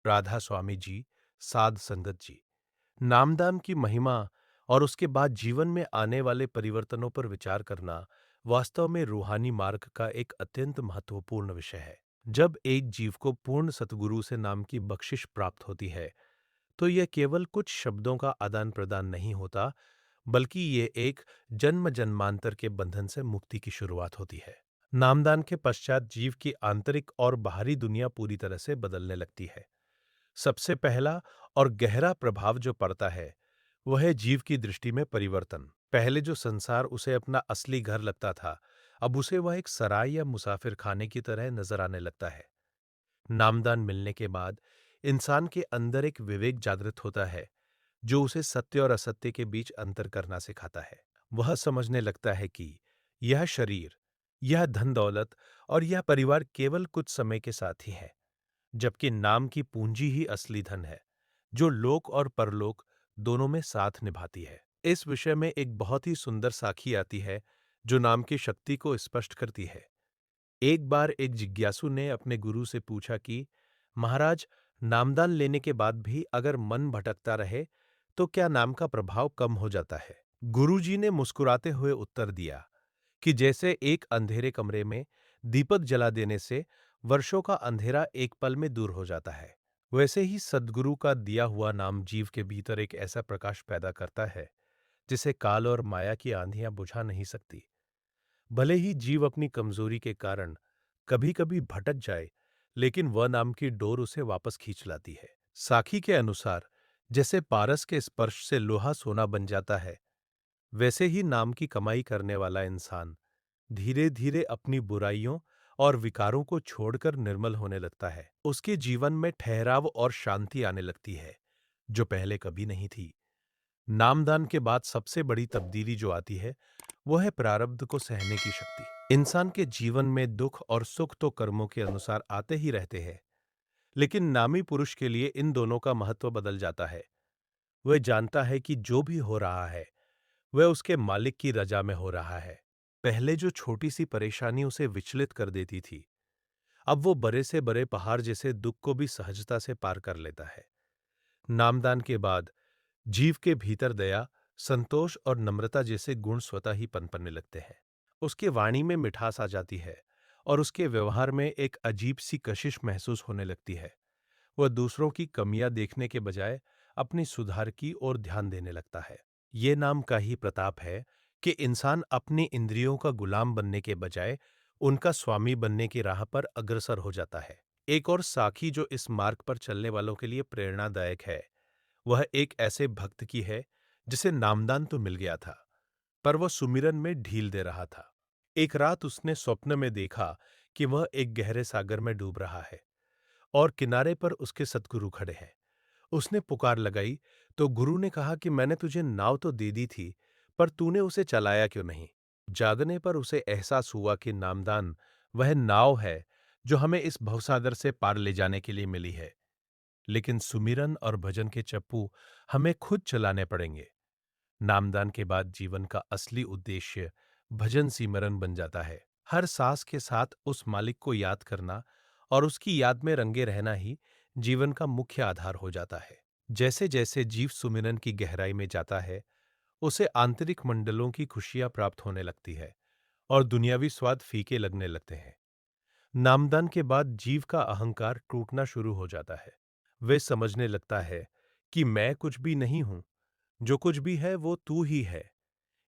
राधा स्वामी जी, साध संगत जी। नामदान की महिमा और उसके बाद जीवन में आने वाले परिवर्तनों पर विचार करना वास्तव में रूहानी मार्ग का एक अत्यंत महत्वपूर्ण विषय है। जब एक जीव को पूर्ण सतगुरु से नाम की बख्शिश प्राप्त होती है, तो यह केवल कुछ शब्दों का आदान प्रदान नहीं होता, बल्कि ये एक जन्म जन्मांतर के बंधन से मुक्ति की शुरुआत होती है। नामदान के पश्चात जीव की आंतरिक और बाहरी दुनिया पूरी तरह से बदलने लगती है। सबसे पहला और गहरा प्रभाव जो पड़ता है, वह है जीव की दृष्टि में परिवर्तन। पहले जो संसार उसे अपना असली घर लगता था, अब उसे वह एक सराय या मुसाफिर खाने की तरह नजर आने लगता है। नामदान मिलने के बाद इंसान के अंदर एक विवेक जागृत होता है, जो उसे सत्य और असत्य के बीच अंतर करना सिखाता है। वह समझने लगता है कि यह शरीर, यह धन दौलत और यह परिवार केवल कुछ समय के साथ ही है, जबकि नाम की पूंजी ही असली धन है, जो लोक और परलोक दोनों में साथ निभाती है। इस विषय में एक बहुत ही सुंदर साखी आती है, जो नाम की शक्ति को स्पष्ट करती है। एक बार एक जिज्ञासु ने अपने गुरु से पूछा कि महाराज, नामदान लेने के बाद भी अगर मन भटकता रहे, तो क्या नाम का प्रभाव कम हो जाता है? गुरुजी ने मुस्कुराते हुए उत्तर दिया कि जैसे एक अंधेरे कमरे में दीपक जला देने से वर्षों का अंधेरा एक पल में दूर हो जाता है, वैसे ही सद्गुरु का दिया हुआ नाम जीव के भीतर एक ऐसा प्रकाश पैदा करता है, जिसे काल और माया की आंधियां बुझा नहीं सकती। भले ही जीव अपनी कमजोरी के कारण कभी-कभी भटक जाए, लेकिन वह नाम की डोर उसे वापस खींच लाती है। साखी के अनुसार जैसे पारस के स्पर्श से लोहा सोना बन जाता है, वैसे ही नाम की कमाई करने वाला इंसान धीरे-धीरे अपनी बुराइयों और विकारों को छोड़कर निर्मल होने लगता है। उसके जीवन में ठहराव और शांति आने लगती है, जो पहले कभी नहीं थी। नामदान के बाद सबसे बड़ी तब्दीली जो आती है, वो है प्रारब्ध को सहने की शक्ति। इंसान के जीवन में दुख और सुख तो कर्मों के अनुसार आते ही रहते हैं, लेकिन नामी पुरुष के लिए इन दोनों का महत्व बदल जाता है। वह जानता है कि जो भी हो रहा है, वह उसके मालिक की रजा में हो रहा है। पहले जो छोटी सी परेशानी उसे विचलित कर देती थी, अब वो बड़े से बड़े पहाड़ जैसे दुख को भी सहजता से पार कर लेता है। नामदान के बाद जीव के भीतर दया, संतोष और नम्रता जैसे गुण स्वतः ही पनपने लगते हैं। उसके वाणी में मिठास आ जाती है और उसके व्यवहार में एक अजीब सी कशिश महसूस होने लगती है। वह दूसरों की कमियां देखने के बजाय अपनी सुधार की ओर ध्यान देने लगता है। ये नाम का ही प्रताप है कि इंसान अपनी इंद्रियों का गुलाम बनने के बजाय उनका स्वामी बनने की राह पर अग्रसर हो जाता है। एक और साखी जो इस मार्ग पर चलने वालों के लिए प्रेरणादायक है, वह एक ऐसे भक्त की है जिसे नामदान तो मिल गया था, पर वह सुमिरन में ढील दे रहा था। एक रात उसने स्वप्न में देखा कि वह एक गहरे सागर में डूब रहा है और किनारे पर उसके सतगुरु खड़े हैं। उसने पुकार लगाई तो गुरु ने कहा कि मैंने तुझे नाव तो दे दी थी, पर तूने उसे चलाया क्यों नहीं? जागने पर उसे एहसास हुआ कि नामदान वह नाव है जो हमें इस भवसागर से पार ले जाने के लिए मिली है, लेकिन सुमिरन और भजन के चप्पू हमें खुद चलाने पड़ेंगे। नामदान के बाद जीवन का असली उद्देश्य भजन सिमरन बन जाता है। हर सांस के साथ उस मालिक को याद करना और उसकी याद में रंगे रहना ही जीवन का मुख्य आधार हो जाता है। जैसे जैसे जीव सुमिरन की गहराई में जाता है, उसे आंतरिक मंडलों की खुशियां प्राप्त होने लगती है और दुनियावी स्वाद फीके लगने लगते हैं। नामदान के बाद जीव का अहंकार टूटना शुरू हो जाता है। वे समझने लगता है कि मैं कुछ भी नहीं हूं, जो कुछ भी है वो तू ही है।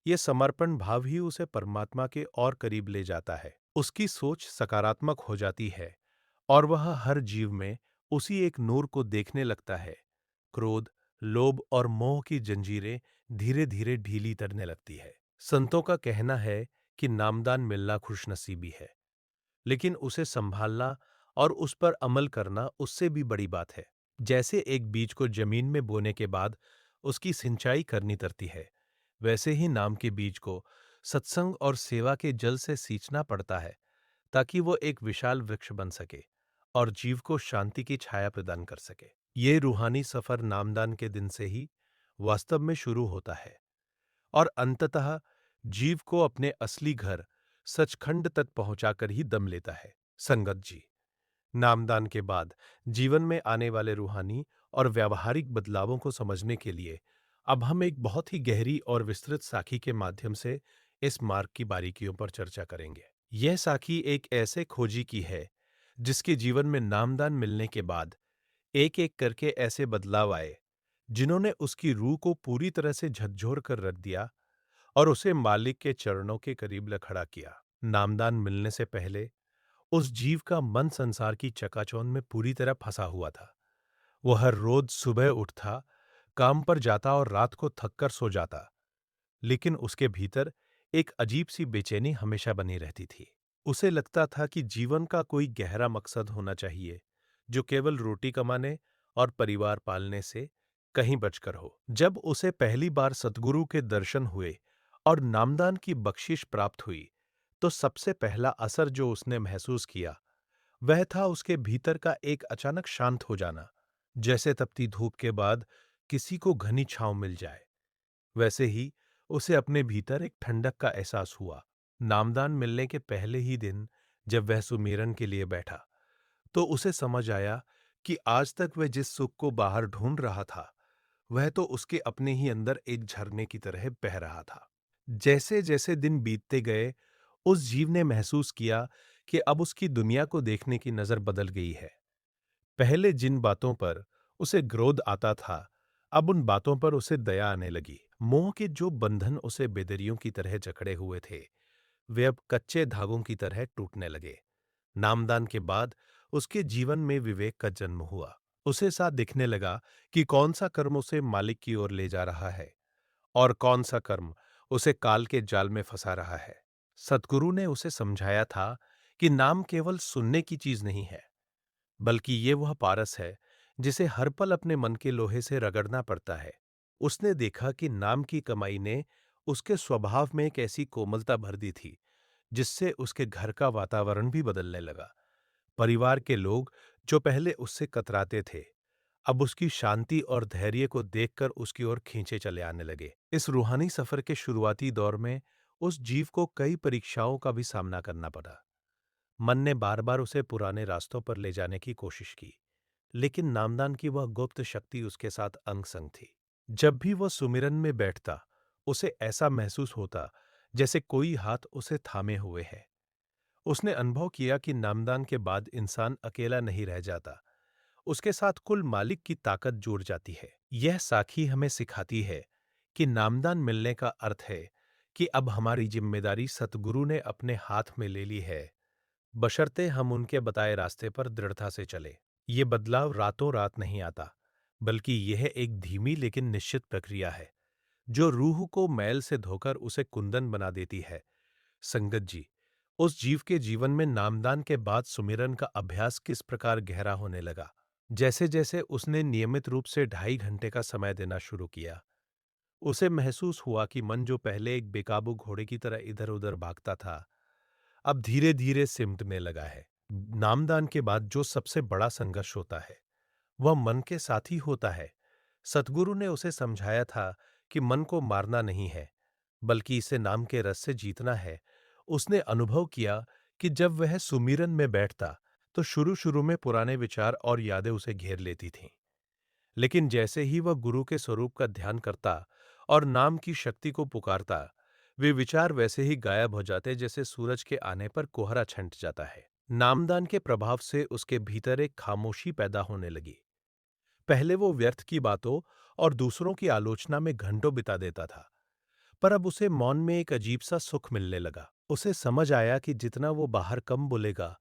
ये समर्पण भाव ही उसे परमात्मा के और करीब ले जाता है। उसकी सोच सकारात्मक हो जाती है और वह हर जीव में उसी एक नूर को देखने लगता है। क्रोध, लोभ और मोह की जंजीरें धीरे धीरे ढीली पड़ने लगती है। संतों का कहना है कि नामदान मिलना खुशनसीबी है, लेकिन उसे संभालना और उस पर अमल करना उससे भी बड़ी बात है। जैसे एक बीज को जमीन में बोने के बाद उसकी सिंचाई करनी पड़ती है, वैसे ही नाम के बीज को सत्संग और सेवा के जल से सींचना पड़ता है, ताकि वो एक विशाल वृक्ष बन सके और जीव को शांति की छाया प्रदान कर सके। ये रूहानी सफर नामदान के दिन से ही वास्तव में शुरू होता है और अंततः जीव को अपने असली घर सचखंड तक पहुंचाकर ही दम लेता है। संगत जी, नामदान के बाद जीवन में आने वाले रूहानी और व्यावहारिक बदलावों को समझने के लिए अब हम एक बहुत ही गहरी और विस्तृत साखी के माध्यम से इस मार्ग की बारीकियों पर चर्चा करेंगे। यह साखी एक ऐसे खोजी की है जिसके जीवन में नामदान मिलने के बाद एक एक करके ऐसे बदलाव आए जिन्होंने उसकी रूह को पूरी तरह से झकझोर कर रख दिया और उसे मालिक के चरणों के करीब ला खड़ा किया। नामदान मिलने से पहले उस जीव का मन संसार की चकाचौंध में पूरी तरह फंसा हुआ था। वो हर रोज सुबह उठता, काम पर जाता और रात को थककर सो जाता, लेकिन उसके भीतर एक अजीब सी बेचैनी हमेशा बनी रहती थी। उसे लगता था कि जीवन का कोई गहरा मकसद होना चाहिए, जो केवल रोटी कमाने और परिवार पालने से कहीं बचकर हो। जब उसे पहली बार सतगुरु के दर्शन हुए और नामदान की बख्शिश प्राप्त हुई, तो सबसे पहला असर जो उसने महसूस किया, वह था उसके भीतर का एक अचानक शांत हो जाना। जैसे तपती धूप के बाद किसी को घनी छांव मिल जाए, वैसे ही उसे अपने भीतर एक ठंडक का एहसास हुआ। नामदान मिलने के पहले ही दिन जब वह सुमिरन के लिए बैठा, तो उसे समझ आया कि आज तक वह जिस सुख को बाहर ढूंढ रहा था, वह तो उसके अपने ही अंदर एक झरने की तरह बह रहा था। जैसे जैसे दिन बीतते गए, उस जीव ने महसूस किया कि अब उसकी दुनिया को देखने की नजर बदल गई है। पहले जिन बातों पर उसे क्रोध आता था, अब उन बातों पर उसे दया आने लगी। मोह के जो बंधन उसे बेदरियों की तरह जकड़े हुए थे, वे अब कच्चे धागों की तरह टूटने लगे। नामदान के बाद उसके जीवन में विवेक का जन्म हुआ। उसे सा दिखने लगा कि कौन सा कर्म उसे मालिक की ओर ले जा रहा है और कौन सा कर्म उसे काल के जाल में फंसा रहा है। सतगुरु ने उसे समझाया था कि नाम केवल सुनने की चीज नहीं है, बल्कि ये वह पारस है जिसे हर पल अपने मन के लोहे से रगड़ना पड़ता है। उसने देखा कि नाम की कमाई ने उसके स्वभाव में एक ऐसी कोमलता भर दी थी जिससे उसके घर का वातावरण भी बदलने लगा। परिवार के लोग जो पहले उससे कतराते थे, अब उसकी शांति और धैर्य को देखकर उसकी ओर खींचे चले आने लगे। इस रूहानी सफर के शुरुआती दौर में उस जीव को कई परीक्षाओं का भी सामना करना पड़ा। मन ने बार बार उसे पुराने रास्तों पर ले जाने की कोशिश की, लेकिन नामदान की वह गुप्त शक्ति उसके साथ अंग संग थी। जब भी वह सुमिरन में बैठता, उसे ऐसा महसूस होता जैसे कोई हाथ उसे थामे हुए है। उसने अनुभव किया कि नामदान के बाद इंसान अकेला नहीं रह जाता, उसके साथ कुल मालिक की ताकत जुड़ जाती है। यह साखी हमें सिखाती है कि नामदान मिलने का अर्थ है कि अब हमारी जिम्मेदारी सतगुरु ने अपने हाथ में ले ली है, बशर्ते हम उनके बताए रास्ते पर दृढ़ता से चले। ये बदलाव रातों रात नहीं आता, बल्कि यह एक धीमी लेकिन निश्चित प्रक्रिया है जो रूह को मैल से धोकर उसे कुंदन बना देती है। संगत जी, उस जीव के जीवन में नामदान के बाद सुमिरन का अभ्यास किस प्रकार गहरा होने लगा। जैसे जैसे उसने नियमित रूप से 2.5 घंटे का समय देना शुरू किया, उसे महसूस हुआ कि मन जो पहले एक बेकाबू घोड़े की तरह इधर उधर भागता था, अब धीरे धीरे सिमटने लगा है। नामदान के बाद जो सबसे बड़ा संघर्ष होता है, वह मन के साथ ही होता है। सतगुरु ने उसे समझाया था कि मन को मारना नहीं है, बल्कि इसे नाम के रस से जीतना है। उसने अनुभव किया कि जब वह सुमिरन में बैठता, तो शुरू शुरू में पुराने विचार और यादें उसे घेर लेती थीं। लेकिन जैसे ही वह गुरु के स्वरूप का ध्यान करता और नाम की शक्ति को पुकारता, वे विचार वैसे ही गायब हो जाते जैसे सूरज के आने पर कोहरा छंट जाता है। नामदान के प्रभाव से उसके भीतर एक खामोशी पैदा होने लगी। पहले वो व्यर्थ की बातों और दूसरों की आलोचना में घंटों बिता देता था, पर अब उसे मौन में एक अजीब सा सुख मिलने लगा। उसे समझ आया कि जितना वो बाहर कम बोलेगा,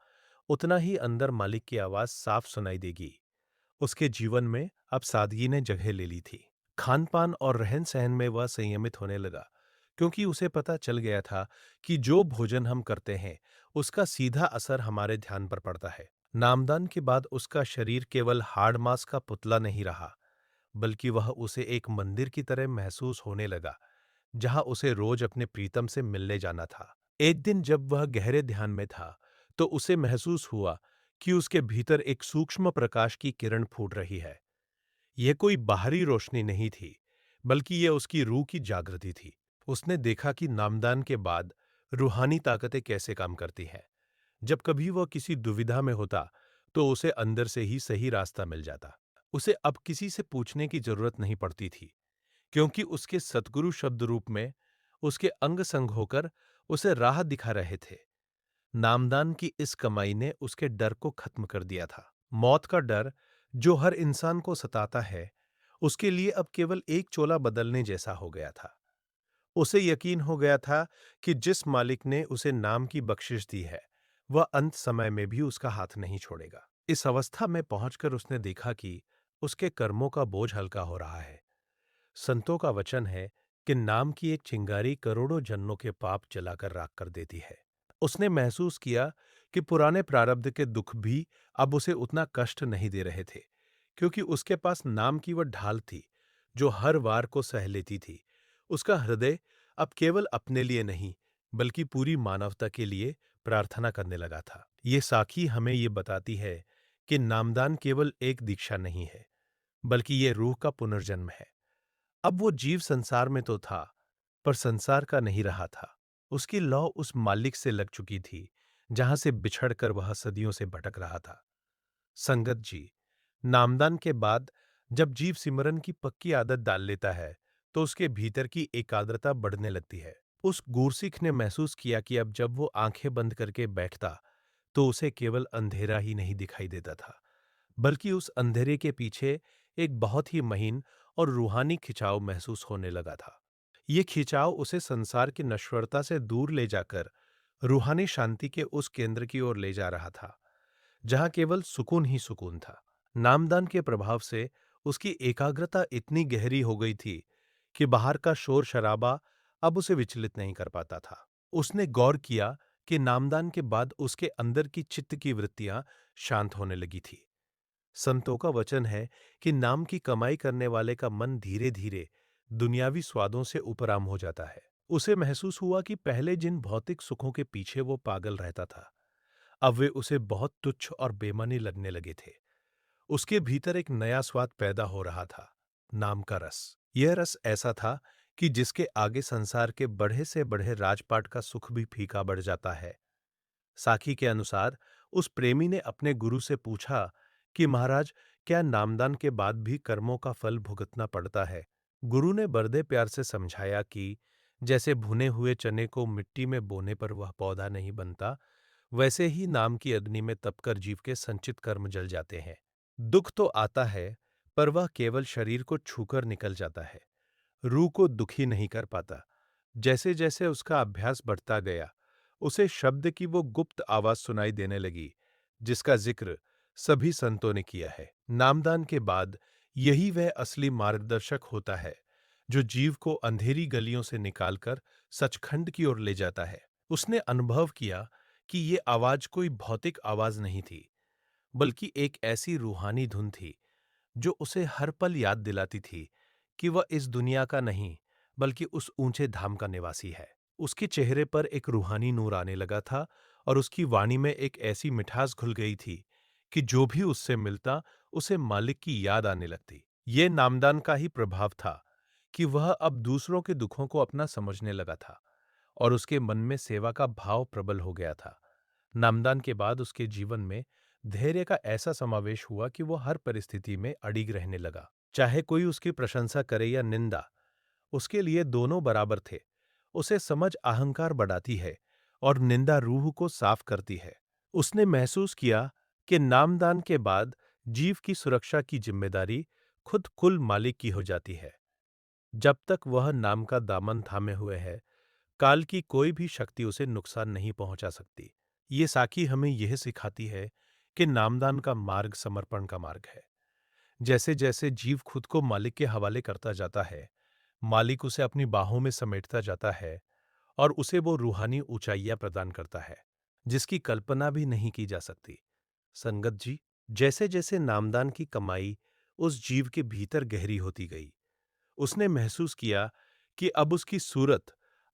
उतना ही अंदर मालिक की आवाज साफ सुनाई देगी। उसके जीवन में अब सादगी ने जगह ले ली थी। खान-पान और रहन-सहन में वह संयमित होने लगा, क्योंकि उसे पता चल गया था कि जो भोजन हम करते हैं, उसका सीधा असर हमारे ध्यान पर पड़ता है। नामदान के बाद उसका शरीर केवल हाड़-मांस का पुतला नहीं रहा, बल्कि वह उसे एक मंदिर की तरह महसूस होने लगा, जहां उसे रोज अपने प्रीतम से मिलने जाना था। एक दिन जब वह गहरे ध्यान में था, तो उसे महसूस हुआ कि उसके भीतर एक सूक्ष्म प्रकाश की किरण फूट रही है। यह कोई बाहरी रोशनी नहीं थी, बल्कि यह उसकी रूह की जागृति थी। उसने देखा कि नामदान के बाद रूहानी ताकतें कैसे काम करती हैं। जब कभी वह किसी दुविधा में होता, तो उसे अंदर से ही सही रास्ता मिल जाता। उसे अब किसी से पूछने की जरूरत नहीं पड़ती थी, क्योंकि उसके सद्गुरु शब्द रूप में उसके अंग संग होकर उसे राह दिखा रहे थे। नामदान की इस कमाई ने उसके डर को खत्म कर दिया था। मौत का डर, जो हर इंसान को सताता है, उसके लिए अब केवल एक चोला बदलने जैसा हो गया था। उसे यकीन हो गया था कि जिस मालिक ने उसे नाम की बख्शिश दी है, वह अंत समय में भी उसका हाथ नहीं छोड़ेगा। इस अवस्था में पहुंचकर उसने देखा कि उसके कर्मों का बोझ हल्का हो रहा है। संतों का वचन है कि नाम की एक चिंगारी करोड़ों जन्मों के पाप जलाकर राख कर देती है। उसने महसूस किया कि पुराने प्रारब्ध के दुख भी अब उसे उतना कष्ट नहीं दे रहे थे, क्योंकि उसके पास नाम की वह ढाल थी जो हर वार को सह लेती थी। उसका हृदय अब केवल अपने लिए नहीं, बल्कि पूरी मानवता के लिए प्रार्थना करने लगा था। ये साखी हमें ये बताती है कि नामदान केवल एक दीक्षा नहीं है, बल्कि ये रूह का पुनर्जन्म है। अब वो जीव संसार में तो था, पर संसार का नहीं रहा था। उसकी लौ उस मालिक से लग चुकी थी, जहां से बिछड़कर वह सदियों से भटक रहा था। संगत जी, नामदान के बाद जब जीव सिमरन की पक्की आदत डाल लेता है, तो उसके भीतर की एकाग्रता बढ़ने लगती है। उस गुरसिख ने महसूस किया कि अब जब वो आंखें बंद करके बैठता, तो उसे केवल अंधेरा ही नहीं दिखाई देता था, बल्कि उस अंधेरे के पीछे एक बहुत ही महीन और रूहानी खिंचाव महसूस होने लगा था। ये खिंचाव उसे संसार की नश्वरता से दूर ले जाकर रूहानी शांति के उस केंद्र की ओर ले जा रहा था, जहां केवल सुकून ही सुकून था। नामदान के प्रभाव से उसकी एकाग्रता इतनी गहरी हो गई थी कि बाहर का शोर शराबा अब उसे विचलित नहीं कर पाता था। उसने गौर किया कि नामदान के बाद उसके अंदर की चित्त की वृत्तियां शांत होने लगी थी। संतों का वचन है कि नाम की कमाई करने वाले का मन धीरे धीरे दुनियावी स्वादों से उपराम हो जाता है। उसे महसूस हुआ कि पहले जिन भौतिक सुखों के पीछे वो पागल रहता था, अब वे उसे बहुत तुच्छ और बेमानी लगने लगे थे। उसके भीतर एक नया स्वाद पैदा हो रहा था, नाम का रस। यह रस ऐसा था कि जिसके आगे संसार के बढ़े से बढ़े राजपाट का सुख भी फीका पड़ जाता है। साखी के अनुसार उस प्रेमी ने अपने गुरु से पूछा कि महाराज, क्या नामदान के बाद भी कर्मों का फल भुगतना पड़ता है? गुरु ने बरदे प्यार से समझाया कि जैसे भुने हुए चने को मिट्टी में बोने पर वह पौधा नहीं बनता, वैसे ही नाम की अग्नि में तपकर जीव के संचित कर्म जल जाते हैं। दुख तो आता है, पर वह केवल शरीर को छूकर निकल जाता है, रूह को दुखी नहीं कर पाता। जैसे जैसे उसका अभ्यास बढ़ता गया, उसे शब्द की वो गुप्त आवाज सुनाई देने लगी, जिसका जिक्र सभी संतों ने किया है। नामदान के बाद यही वह असली मार्गदर्शक होता है, जो जीव को अंधेरी गलियों से निकालकर सचखंड की ओर ले जाता है। उसने अनुभव किया कि ये आवाज कोई भौतिक आवाज नहीं थी, बल्कि एक ऐसी रूहानी धुन थी जो उसे हर पल याद दिलाती थी कि वह इस दुनिया का नहीं, बल्कि उस ऊंचे धाम का निवासी है। उसके चेहरे पर एक रूहानी नूर आने लगा था, और उसकी वाणी में एक ऐसी मिठास घुल गई थी कि जो भी उससे मिलता, उसे मालिक की याद आने लगती। ये नामदान का ही प्रभाव था कि वह अब दूसरों के दुखों को अपना समझने लगा था, और उसके मन में सेवा का भाव प्रबल हो गया था। नामदान के बाद उसके जीवन में धैर्य का ऐसा समावेश हुआ कि वो हर परिस्थिति में अडिग रहने लगा। चाहे कोई उसकी प्रशंसा करे या निंदा, उसके लिए दोनों बराबर थे। उसे समझ अहंकार बढ़ाती है, और निंदा रूह को साफ करती है। उसने महसूस किया कि नामदान के बाद जीव की सुरक्षा की जिम्मेदारी खुद कुल मालिक की हो जाती है। जब तक वह नाम का दामन थामे हुए है, काल की कोई भी शक्ति उसे नुकसान नहीं पहुंचा सकती। ये साखी हमें यह सिखाती है कि नामदान का मार्ग समर्पण का मार्ग है। जैसे जैसे जीव खुद को मालिक के हवाले करता जाता है, मालिक उसे अपनी बाहों में समेटता जाता है, और उसे वो रूहानी ऊंचाइयां प्रदान करता है, जिसकी कल्पना भी नहीं की जा सकती। संगत जी, जैसे जैसे नामदान की कमाई उस जीव के भीतर गहरी होती गई, उसने महसूस किया कि अब उसकी सूरत,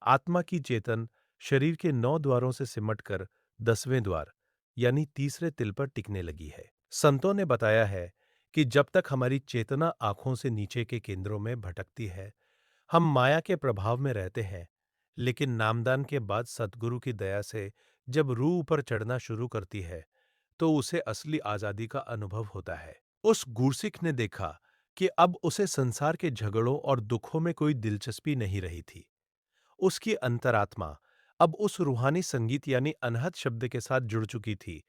आत्मा की चेतन, शरीर के 9 द्वारों से सिमटकर 10वें द्वार यानी तीसरे तिल पर टिकने लगी है। संतों ने बताया है कि जब तक हमारी चेतना आंखों से नीचे के केंद्रों में भटकती है, हम माया के प्रभाव में रहते हैं, लेकिन नामदान के बाद सद्गुरु की दया से जब रूह ऊपर चढ़ना शुरू करती है, तो उसे असली आजादी का अनुभव होता है। उस गुरसिख ने देखा कि अब उसे संसार के झगड़ों और दुखों में कोई दिलचस्पी नहीं रही थी। उसकी अंतरात्मा अब उस रूहानी संगीत यानी अनहद शब्द के साथ जुड़ चुकी थी,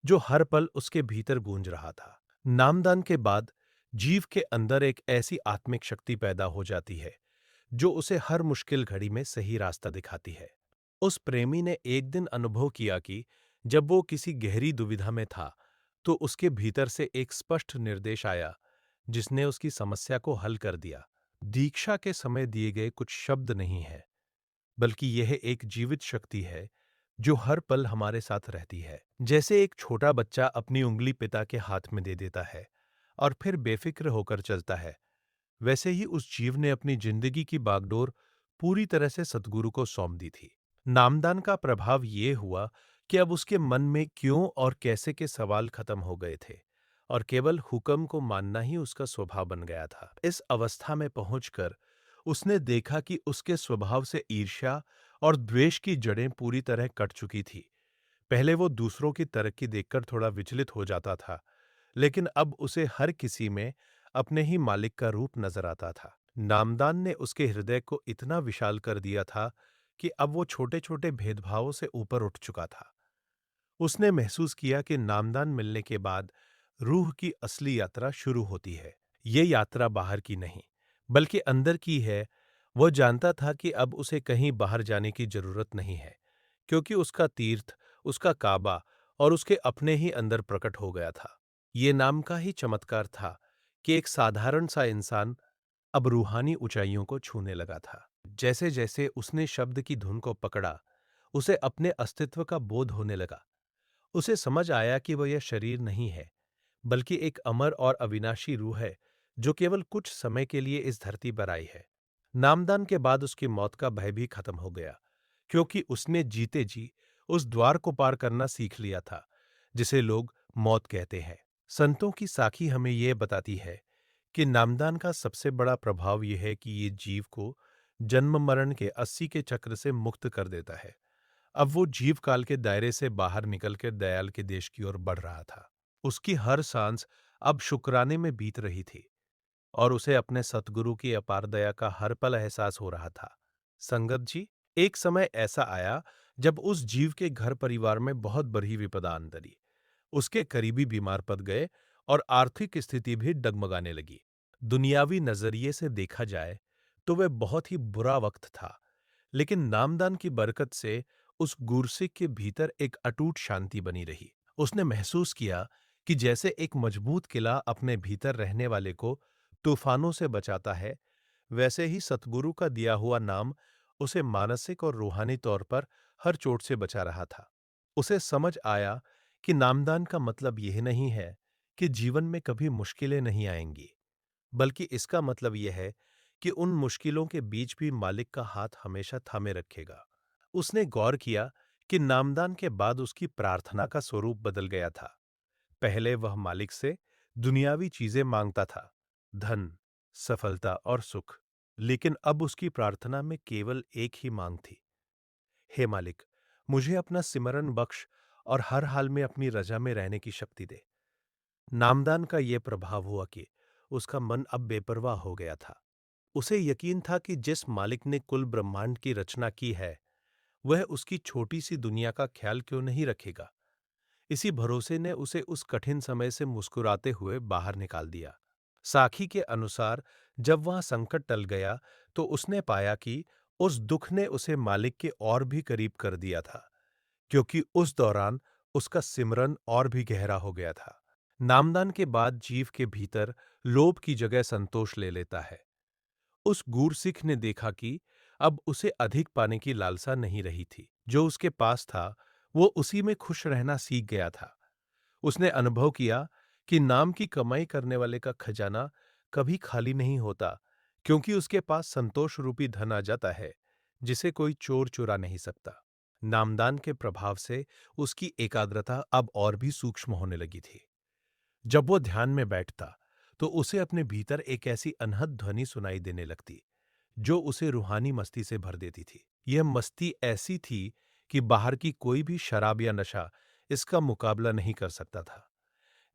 जो हर पल उसके भीतर गूंज रहा था। नामदान के बाद जीव के अंदर एक ऐसी आत्मिक शक्ति पैदा हो जाती है, जो उसे हर मुश्किल घड़ी में सही रास्ता दिखाती है। उस प्रेमी ने एक दिन अनुभव किया कि जब वो किसी गहरी दुविधा में था, तो उसके भीतर से एक स्पष्ट निर्देश आया, जिसने उसकी समस्या को हल कर दिया। दीक्षा के समय दिए गए कुछ शब्द नहीं है, बल्कि यह एक जीवित शक्ति है, जो हर पल हमारे साथ रहती है। जैसे एक छोटा बच्चा अपनी उंगली पिता के हाथ में दे देता है और फिर बेफिक्र होकर चलता है, वैसे ही उस जीव ने अपनी जिंदगी की बागडोर पूरी तरह से सतगुरु को सौंप दी थी। नामदान का प्रभाव ये हुआ कि अब उसके मन में क्यों और कैसे के सवाल खत्म हो गए थे और केवल हुक्म को मानना ही उसका स्वभाव बन गया था। इस अवस्था में पहुंचकर उसने देखा कि उसके स्वभाव से ईर्ष्या और द्वेष की जड़ें पूरी तरह कट चुकी थी। पहले वो दूसरों की तरक्की देखकर थोड़ा विचलित हो जाता था, लेकिन अब उसे हर किसी में अपने ही मालिक का रूप नजर आता था। नामदान ने उसके हृदय को इतना विशाल कर दिया था कि अब वो छोटे-छोटे भेदभावों से ऊपर उठ चुका था। उसने महसूस किया कि नामदान मिलने के बाद रूह की असली यात्रा शुरू होती है। ये यात्रा बाहर की नहीं, बल्कि अंदर की है। वो जानता था कि अब उसे कहीं बाहर जाने की जरूरत नहीं है, क्योंकि उसका तीर्थ, उसका काबा और उसके अपने ही अंदर प्रकट हो गया था। ये नाम का ही चमत्कार था कि एक साधारण सा इंसान अब रूहानी ऊंचाइयों को छूने लगा था। जैसे जैसे उसने शब्द की धुन को पकड़ा, उसे अपने अस्तित्व का बोध होने लगा। उसे समझ आया कि वह यह शरीर नहीं है, बल्कि एक अमर और अविनाशी रूह है, जो केवल कुछ समय के लिए इस धरती पर आई है। नामदान के बाद उसकी मौत का भय भी खत्म हो गया, क्योंकि उसने जीते जी उस द्वार को पार करना सीख लिया था, जिसे लोग मौत कहते हैं। संतों की साखी हमें यह बताती है कि नामदान का सबसे बड़ा प्रभाव यह है कि ये जीव को जन्म मरण के 80 के चक्र से मुक्त कर देता है। अब वो जीव काल के दायरे से बाहर निकलकर दयाल के देश की ओर बढ़ रहा था। उसकी हर सांस अब शुक्राने में बीत रही थी और उसे अपने सतगुरु की अपार दया का हर पल एहसास हो रहा था। संगत जी, एक समय ऐसा आया जब उस जीव के घर परिवार में बहुत बड़ी विपदा अंतरी। उसके करीबी बीमार पड़ गए और आर्थिक स्थिति भी डगमगाने लगी। दुनियावी नजरिए से देखा जाए तो वह बहुत ही बुरा वक्त था, लेकिन नामदान की बरकत से उस गुरसिक के भीतर एक अटूट शांति बनी रही। उसने महसूस किया कि जैसे एक मजबूत किला अपने भीतर रहने वाले को तूफानों से बचाता है, वैसे ही सतगुरु का दिया हुआ नाम उसे मानसिक और रूहानी तौर पर हर चोट से बचा रहा था। उसे समझ आया कि नामदान का मतलब यह नहीं है कि जीवन में कभी मुश्किलें नहीं आएंगी, बल्कि इसका मतलब यह है कि उन मुश्किलों के बीच भी मालिक का हाथ हमेशा थामे रखेगा। उसने गौर किया कि नामदान के बाद उसकी प्रार्थना का स्वरूप बदल गया था। पहले वह मालिक से दुनियावी चीजें मांगता था, धन, सफलता और सुख, लेकिन अब उसकी प्रार्थना में केवल एक ही मांग थी, हे मालिक, मुझे अपना सिमरन बख्श और हर हाल में अपनी रजा में रहने की शक्ति दे। नामदान का यह प्रभाव हुआ कि उसका मन अब बेपरवाह हो गया था। उसे यकीन था कि जिस मालिक ने कुल ब्रह्मांड की रचना की है, वह उसकी छोटी सी दुनिया का ख्याल क्यों नहीं रखेगा। इसी भरोसे ने उसे उस कठिन समय से मुस्कुराते हुए बाहर निकाल दिया। साखी के अनुसार जब वहां संकट टल गया, तो उसने पाया कि उस दुख ने उसे मालिक के और भी करीब कर दिया था, क्योंकि उस दौरान उसका सिमरन और भी गहरा हो गया था। नामदान के बाद जीव के भीतर लोभ की जगह संतोष ले लेता है। उस गूरसिख ने देखा कि अब उसे अधिक पाने की लालसा नहीं रही थी। जो उसके पास था, वो उसी में खुश रहना सीख गया था। उसने अनुभव किया कि नाम की कमाई करने वाले का खजाना कभी खाली नहीं होता, क्योंकि उसके पास संतोष रूपी धन आ जाता है, जिसे कोई चोर चुरा नहीं सकता। नामदान के प्रभाव से उसकी एकाग्रता अब और भी सूक्ष्म होने लगी थी। जब वो ध्यान में बैठता, तो उसे अपने भीतर एक ऐसी अनहद ध्वनि सुनाई देने लगती, जो उसे रूहानी मस्ती से भर देती थी। यह मस्ती ऐसी थी कि बाहर की कोई भी शराब या नशा इसका मुकाबला नहीं कर सकता था।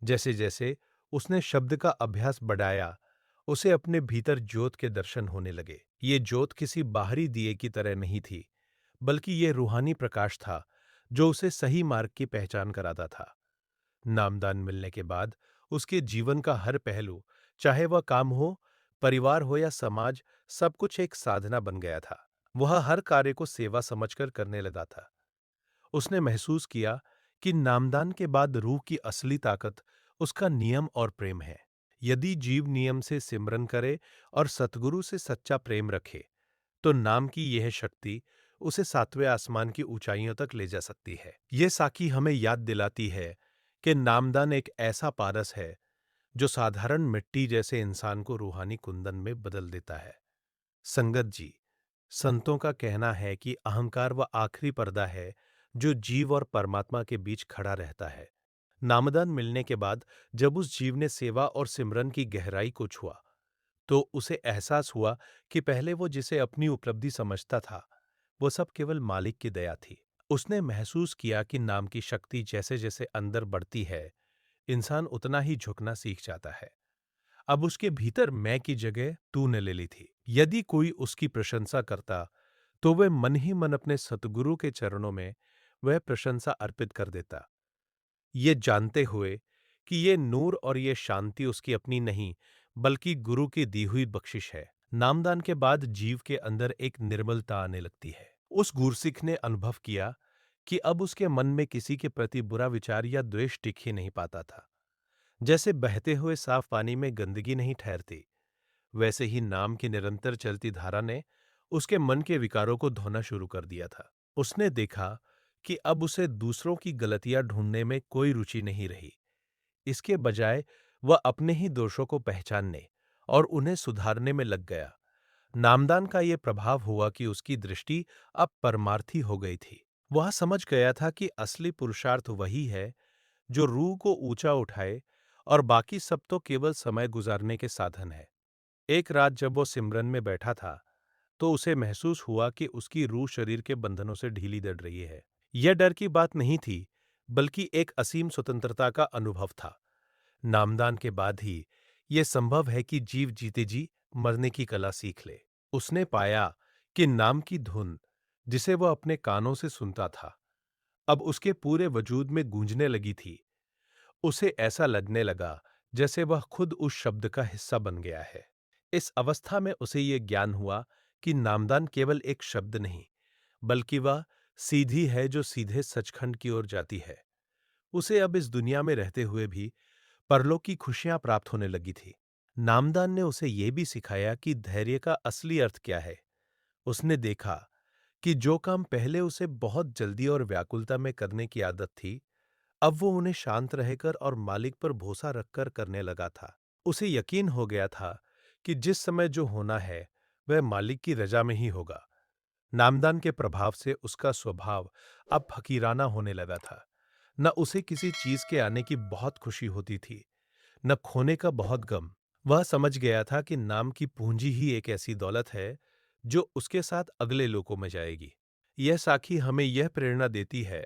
जैसे जैसे उसने शब्द का अभ्यास बढ़ाया, उसे अपने भीतर ज्योत के दर्शन होने लगे। ये ज्योत किसी बाहरी दिए की तरह नहीं थी, बल्कि ये रूहानी प्रकाश था जो उसे सही मार्ग की पहचान कराता था। नामदान मिलने के बाद उसके जीवन का हर पहलू, चाहे वह काम हो, परिवार हो या समाज, सब कुछ एक साधना बन गया था। वह हर कार्य को सेवा समझकर करने लगा था। उसने महसूस किया कि नामदान के बाद रूह की असली ताकत उसका नियम और प्रेम है। यदि जीव नियम से सिमरन करे और सतगुरु से सच्चा प्रेम रखे, तो नाम की यह शक्ति उसे सातवें आसमान की ऊंचाइयों तक ले जा सकती है। यह साखी हमें याद दिलाती है कि नामदान एक ऐसा पारस है जो साधारण मिट्टी जैसे इंसान को रूहानी कुंदन में बदल देता है। संगत जी, संतों का कहना है कि अहंकार वह आखिरी पर्दा है जो जीव और परमात्मा के बीच खड़ा रहता है। नामदान मिलने के बाद जब उस जीव ने सेवा और सिमरन की गहराई को छुआ, तो उसे एहसास हुआ कि पहले वो जिसे अपनी उपलब्धि समझता था, वो सब केवल मालिक की दया थी। उसने महसूस किया कि नाम की शक्ति जैसे जैसे अंदर बढ़ती है, इंसान उतना ही झुकना सीख जाता है। अब उसके भीतर मैं की जगह तू ने ले ली थी। यदि कोई उसकी प्रशंसा करता, तो वह मन ही मन अपने सतगुरु के चरणों में वह प्रशंसा अर्पित कर देता, ये जानते हुए कि ये नूर और ये शांति उसकी अपनी नहीं, बल्कि गुरु की दी हुई बख्शिश है। नामदान के बाद जीव के अंदर एक निर्मलता आने लगती है। उस गुरसिख ने अनुभव किया कि अब उसके मन में किसी के प्रति बुरा विचार या द्वेष टिक ही नहीं पाता था। जैसे बहते हुए साफ पानी में गंदगी नहीं ठहरती, वैसे ही नाम की निरंतर चलती धारा ने उसके मन के विकारों को धोना शुरू कर दिया था। उसने देखा कि अब उसे दूसरों की गलतियां ढूंढने में कोई रुचि नहीं रही। इसके बजाय वह अपने ही दोषों को पहचानने और उन्हें सुधारने में लग गया। नामदान का ये प्रभाव हुआ कि उसकी दृष्टि अब परमार्थी हो गई थी। वह समझ गया था कि असली पुरुषार्थ वही है जो रूह को ऊंचा उठाए, और बाकी सब तो केवल समय गुजारने के साधन है। एक रात जब वो सिमरन में बैठा था, तो उसे महसूस हुआ कि उसकी रूह शरीर के बंधनों से ढीली दड़ रही है। यह डर की बात नहीं थी, बल्कि एक असीम स्वतंत्रता का अनुभव था। नामदान के बाद ही ये संभव है कि जीव जीते जी मरने की कला सीख ले। उसने पाया कि नाम की धुन, जिसे वह अपने कानों से सुनता था, अब उसके पूरे वजूद में गूंजने लगी थी। उसे ऐसा लगने लगा जैसे वह खुद उस शब्द का हिस्सा बन गया है। इस अवस्था में उसे ये ज्ञान हुआ कि नामदान केवल एक शब्द नहीं, बल्कि वह सीधी है जो सीधे सचखंड की ओर जाती है। उसे अब इस दुनिया में रहते हुए भी परलोक की खुशियां प्राप्त होने लगी थी। नामदान ने उसे ये भी सिखाया कि धैर्य का असली अर्थ क्या है। उसने देखा कि जो काम पहले उसे बहुत जल्दी और व्याकुलता में करने की आदत थी, अब वो उन्हें शांत रहकर और मालिक पर भरोसा रखकर करने लगा था। उसे यकीन हो गया था कि जिस समय जो होना है, वह मालिक की रजा में ही होगा। नामदान के प्रभाव से उसका स्वभाव अब फकीराना होने लगा था। न उसे किसी चीज के आने की बहुत खुशी होती थी, न खोने का बहुत गम। वह समझ गया था कि नाम की पूंजी ही एक ऐसी दौलत है जो उसके साथ अगले लोकों में जाएगी। यह साखी हमें यह प्रेरणा देती है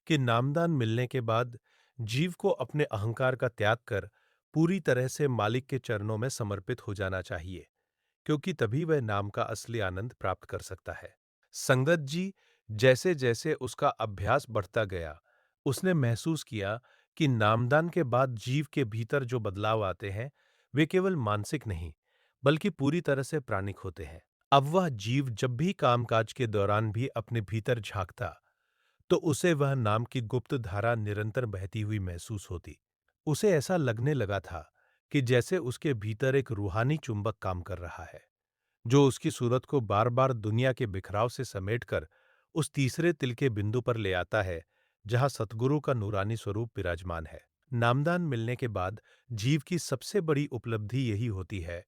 कि नामदान मिलने के बाद जीव को अपने अहंकार का त्याग कर पूरी तरह से मालिक के चरणों में समर्पित हो जाना चाहिए, क्योंकि तभी वह नाम का असली आनंद प्राप्त कर सकता है। संगत जी, जैसे जैसे उसका अभ्यास बढ़ता गया, उसने महसूस किया कि नामदान के बाद जीव के भीतर जो बदलाव आते हैं, वे केवल मानसिक नहीं, बल्कि पूरी तरह से प्राणिक होते हैं। अब वह जीव जब भी कामकाज के दौरान भी अपने भीतर झांकता, तो उसे वह नाम की गुप्त धारा निरंतर बहती हुई महसूस होती। उसे ऐसा लगने लगा था कि जैसे उसके भीतर एक रूहानी चुंबक काम कर रहा है, जो उसकी सूरत को बार बार दुनिया के बिखराव से समेटकर उस तीसरे तिल के बिंदु पर ले आता है, जहां सतगुरु का नूरानी स्वरूप विराजमान है। नामदान मिलने के बाद जीव की सबसे बड़ी उपलब्धि यही होती है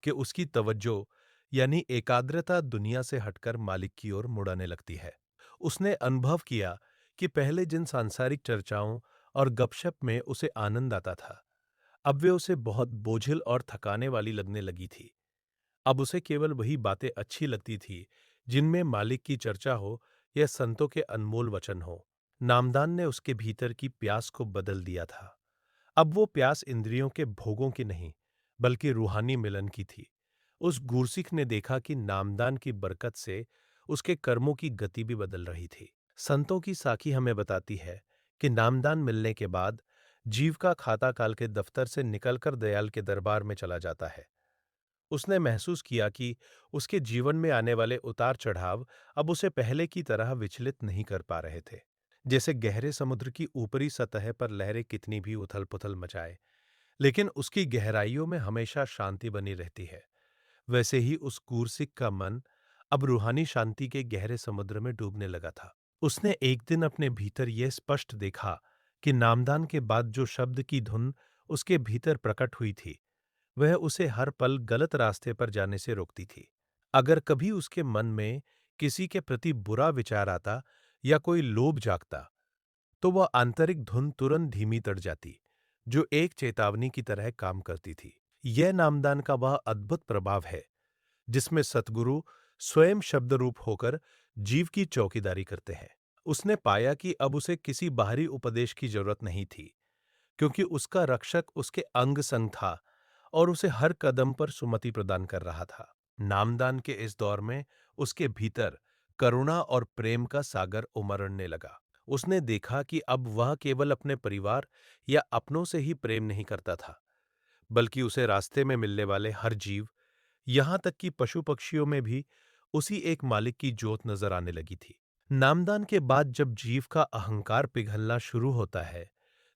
कि उसकी तवज्जो, यानी एकाग्रता, दुनिया से हटकर मालिक की ओर मुड़ाने लगती है। उसने अनुभव किया कि पहले जिन सांसारिक चर्चाओं और गपशप में उसे आनंद आता था, अब वे उसे बहुत बोझिल और थकाने वाली लगने लगी थी। अब उसे केवल वही बातें अच्छी लगती थी जिनमें मालिक की चर्चा हो या संतों के अनमोल वचन हो। नामदान ने उसके भीतर की प्यास को बदल दिया था। अब वो प्यास इंद्रियों के भोगों की नहीं, बल्कि रूहानी मिलन की थी। उस गुरसिख ने देखा कि नामदान की बरकत से उसके कर्मों की गति भी बदल रही थी। संतों की साखी हमें बताती है कि नामदान मिलने के बाद जीव का खाता काल के दफ्तर से निकलकर दयाल के दरबार में चला जाता है। उसने महसूस किया कि उसके जीवन में आने वाले उतार चढ़ाव अब उसे पहले की तरह विचलित नहीं कर पा रहे थे। जैसे गहरे समुद्र की ऊपरी सतह पर लहरें कितनी भी उथल पुथल मचाए, लेकिन उसकी गहराइयों में हमेशा शांति बनी रहती है, वैसे ही उस कूर्सिक का मन अब रूहानी शांति के गहरे समुद्र में डूबने लगा था। उसने एक दिन अपने भीतर यह स्पष्ट देखा कि नामदान के बाद जो शब्द की धुन उसके भीतर प्रकट हुई थी, वह उसे हर पल गलत रास्ते पर जाने से रोकती थी। अगर कभी उसके मन में किसी के प्रति बुरा विचार आता या कोई लोभ जागता, तो वह आंतरिक धुन तुरंत धीमी पड़ जाती, जो एक चेतावनी की तरह काम करती थी। यह नामदान का वह अद्भुत प्रभाव है, जिसमें सतगुरु स्वयं शब्द रूप होकर जीव की चौकीदारी करते हैं। उसने पाया कि अब उसे किसी बाहरी उपदेश की जरूरत नहीं थी, क्योंकि उसका रक्षक उसके अंग संग था और उसे हर कदम पर सुमति प्रदान कर रहा था। नामदान के इस दौर में उसके भीतर करुणा और प्रेम का सागर उमड़ने लगा। उसने देखा कि अब वह केवल अपने परिवार या अपनों से ही प्रेम नहीं करता था, बल्कि उसे रास्ते में मिलने वाले हर जीव, यहाँ तक कि पशु पक्षियों में भी उसी एक मालिक की जोत नजर आने लगी थी। नामदान के बाद जब जीव का अहंकार पिघलना शुरू होता है,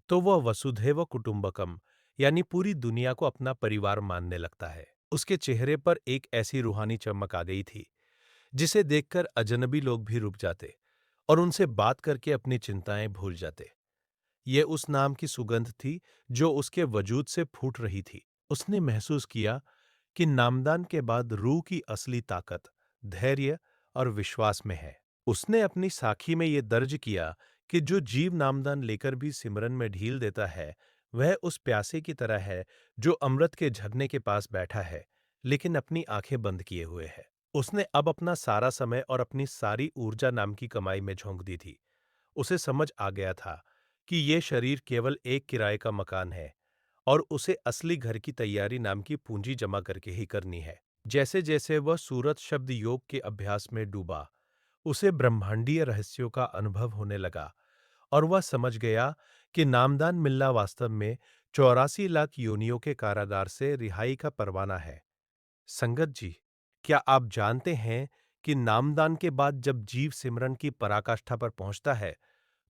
तो वह वसुधैव कुटुंबकम यानी पूरी दुनिया को अपना परिवार मानने लगता है। उसके चेहरे पर एक ऐसी रूहानी चमक आ गई थी, जिसे देखकर अजनबी लोग भी रुक जाते और उनसे बात करके अपनी चिंताएं भूल जाते। ये उस नाम की सुगंध थी जो उसके वजूद से फूट रही थी। उसने महसूस किया कि नामदान के बाद रूह की असली ताकत धैर्य और विश्वास में है। उसने अपनी साखी में ये दर्ज किया कि जो जीव नामदान लेकर भी सिमरन में ढील देता है, वह उस प्यासे की तरह है जो अमृत के झरने के पास बैठा है, लेकिन अपनी आंखें बंद किए हुए है। उसने अब अपना सारा समय और अपनी सारी ऊर्जा नाम की कमाई में झोंक दी थी। उसे समझ आ गया था कि ये शरीर केवल एक किराए का मकान है और उसे असली घर की तैयारी नाम की पूंजी जमा करके ही करनी है। जैसे जैसे वह सूरत शब्द योग के अभ्यास में डूबा, उसे ब्रह्मांडीय रहस्यों का अनुभव होने लगा और वह समझ गया कि नामदान मिलना वास्तव में 84 लाख योनियों के कारागार से रिहाई का परवाना है। संगत जी, क्या आप जानते हैं कि नामदान के बाद जब जीव सिमरन की पराकाष्ठा पर पहुंचता है,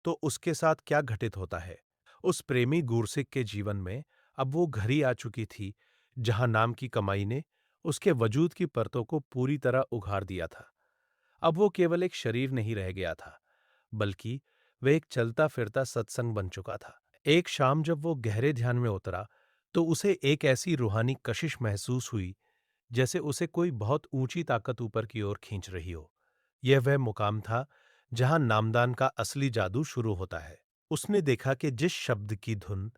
तो उसके साथ क्या घटित होता है? उस प्रेमी गुरसिक के जीवन में अब वो घड़ी आ चुकी थी, जहां नाम की कमाई ने उसके वजूद की परतों को पूरी तरह उघाड़ दिया था। अब वो केवल एक शरीर नहीं रह गया था, बल्कि वह एक चलता फिरता सत्संग बन चुका था। एक शाम जब वो गहरे ध्यान में उतरा, तो उसे एक ऐसी रूहानी कशिश महसूस हुई, जैसे उसे कोई बहुत ऊंची ताकत ऊपर की ओर खींच रही हो। यह वह मुकाम था जहां नामदान का असली जादू शुरू होता है। उसने देखा कि जिस शब्द की धुन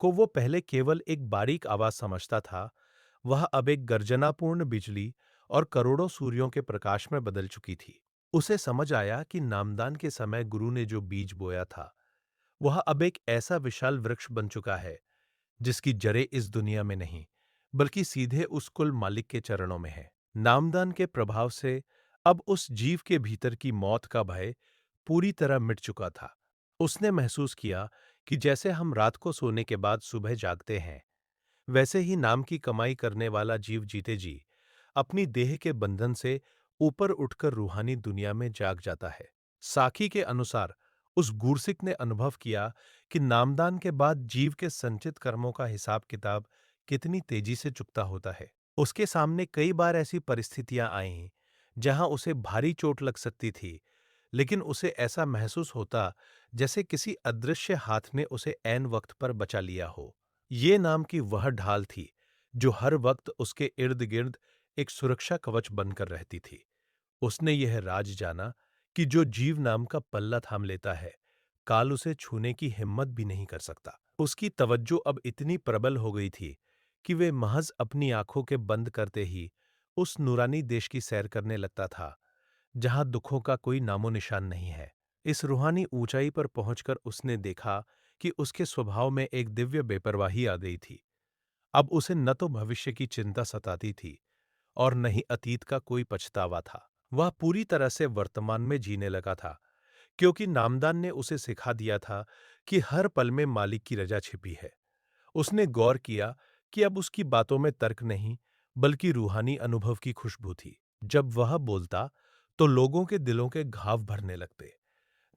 को वो पहले केवल एक बारीक आवाज समझता था, वह अब एक गर्जनापूर्ण बिजली और करोड़ों सूर्यों के प्रकाश में बदल चुकी थी। उसे समझ आया कि नामदान के समय गुरु ने जो बीज बोया था, वह अब एक ऐसा विशाल वृक्ष बन चुका है, जिसकी जड़ें इस दुनिया में नहीं, बल्कि सीधे उस कुल मालिक के चरणों में है। नामदान के प्रभाव से अब उस जीव के भीतर की मौत का भय पूरी तरह मिट चुका था। उसने महसूस किया कि जैसे हम रात को सोने के बाद सुबह जागते हैं, वैसे ही नाम की कमाई करने वाला जीव जीते जी अपनी देह के बंधन से ऊपर उठकर रूहानी दुनिया में जाग जाता है। साखी के अनुसार उस गुरसिक ने अनुभव किया कि नामदान के बाद जीव के संचित कर्मों का हिसाब किताब कितनी तेजी से चुकता होता है। उसके सामने कई बार ऐसी परिस्थितियां आईं जहां उसे भारी चोट लग सकती थी, लेकिन उसे ऐसा महसूस होता जैसे किसी अदृश्य हाथ ने उसे ऐन वक्त पर बचा लिया हो। ये नाम की वह ढाल थी जो हर वक्त उसके इर्द गिर्द एक सुरक्षा कवच बनकर रहती थी। उसने यह राज जाना कि जो जीव नाम का पल्ला थाम लेता है, काल उसे छूने की हिम्मत भी नहीं कर सकता। उसकी तवज्जो अब इतनी प्रबल हो गई थी कि वे महज अपनी आंखों के बंद करते ही उस नूरानी देश की सैर करने लगता था, जहां दुखों का कोई नामो निशान नहीं है। इस रूहानी ऊंचाई पर पहुंचकर उसने देखा कि उसके स्वभाव में एक दिव्य बेपरवाही आ गई थी। अब उसे न तो भविष्य की चिंता सताती थी और न ही अतीत का कोई पछतावा था। वह पूरी तरह से वर्तमान में जीने लगा था, क्योंकि नामदान ने उसे सिखा दिया था कि हर पल में मालिक की रजा छिपी है। उसने गौर किया कि अब उसकी बातों में तर्क नहीं, बल्कि रूहानी अनुभव की खुशबू थी। जब वह बोलता, तो लोगों के दिलों के घाव भरने लगते।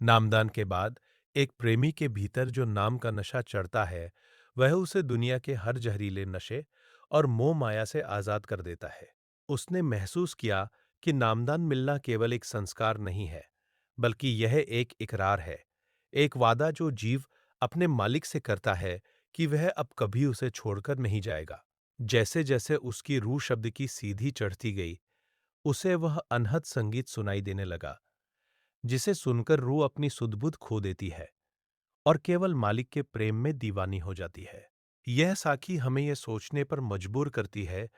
नामदान के बाद एक प्रेमी के भीतर जो नाम का नशा चढ़ता है, वह उसे दुनिया के हर जहरीले नशे और मोह माया से आजाद कर देता है। उसने महसूस किया कि नामदान मिलना केवल एक संस्कार नहीं है, बल्कि यह एक इकरार है, एक वादा जो जीव अपने मालिक से करता है कि वह अब कभी उसे छोड़कर नहीं जाएगा। जैसे जैसे उसकी रूह शब्द की सीधी चढ़ती गई, उसे वह अनहद संगीत सुनाई देने लगा, जिसे सुनकर रूह अपनी सुध-बुध खो देती है और केवल मालिक के प्रेम में दीवानी हो जाती है। यह साखी हमें यह सोचने पर मजबूर करती है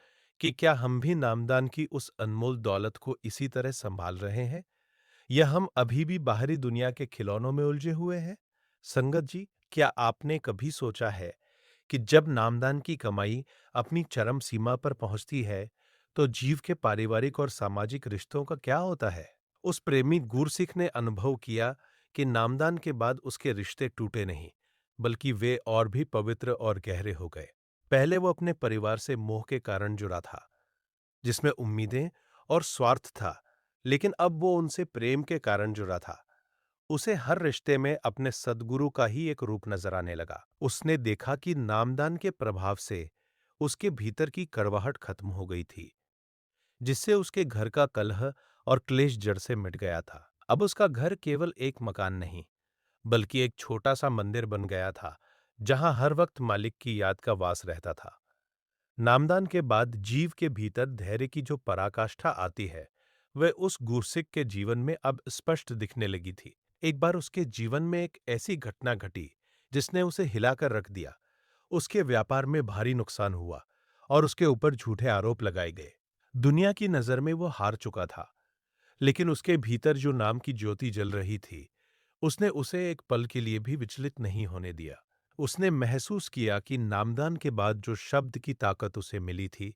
कि क्या हम भी नामदान की उस अनमोल दौलत को इसी तरह संभाल रहे हैं, या हम अभी भी बाहरी दुनिया के खिलौनों में उलझे हुए हैं? संगत जी, क्या आपने कभी सोचा है कि जब नामदान की कमाई अपनी चरम सीमा पर पहुंचती है, तो जीव के पारिवारिक और सामाजिक रिश्तों का क्या होता है? उस प्रेमी गुरसिख ने अनुभव किया कि नामदान के बाद उसके रिश्ते टूटे नहीं, बल्कि वे और भी पवित्र और गहरे हो गए। पहले वो अपने परिवार से मोह के कारण जुड़ा था, जिसमें उम्मीदें और स्वार्थ था, लेकिन अब वो उनसे प्रेम के कारण जुड़ा था। उसे हर रिश्ते में अपने सद्गुरु का ही एक रूप नजर आने लगा। उसने देखा कि नामदान के प्रभाव से उसके भीतर की कड़वाहट खत्म हो गई थी, जिससे उसके घर का कलह और क्लेश जड़ से मिट गया था। अब उसका घर केवल एक मकान नहीं, बल्कि एक छोटा सा मंदिर बन गया था, जहां हर वक्त मालिक की याद का वास रहता था। नामदान के बाद जीव के भीतर धैर्य की जो पराकाष्ठा आती है, वह उस गुरसिक के जीवन में अब स्पष्ट दिखने लगी थी। एक बार उसके जीवन में एक ऐसी घटना घटी, जिसने उसे हिलाकर रख दिया। उसके व्यापार में भारी नुकसान हुआ और उसके ऊपर झूठे आरोप लगाए गए। दुनिया की नजर में वो हार चुका था, लेकिन उसके भीतर जो नाम की ज्योति जल रही थी, उसने उसे एक पल के लिए भी विचलित नहीं होने दिया। उसने महसूस किया कि नामदान के बाद जो शब्द की ताकत उसे मिली थी,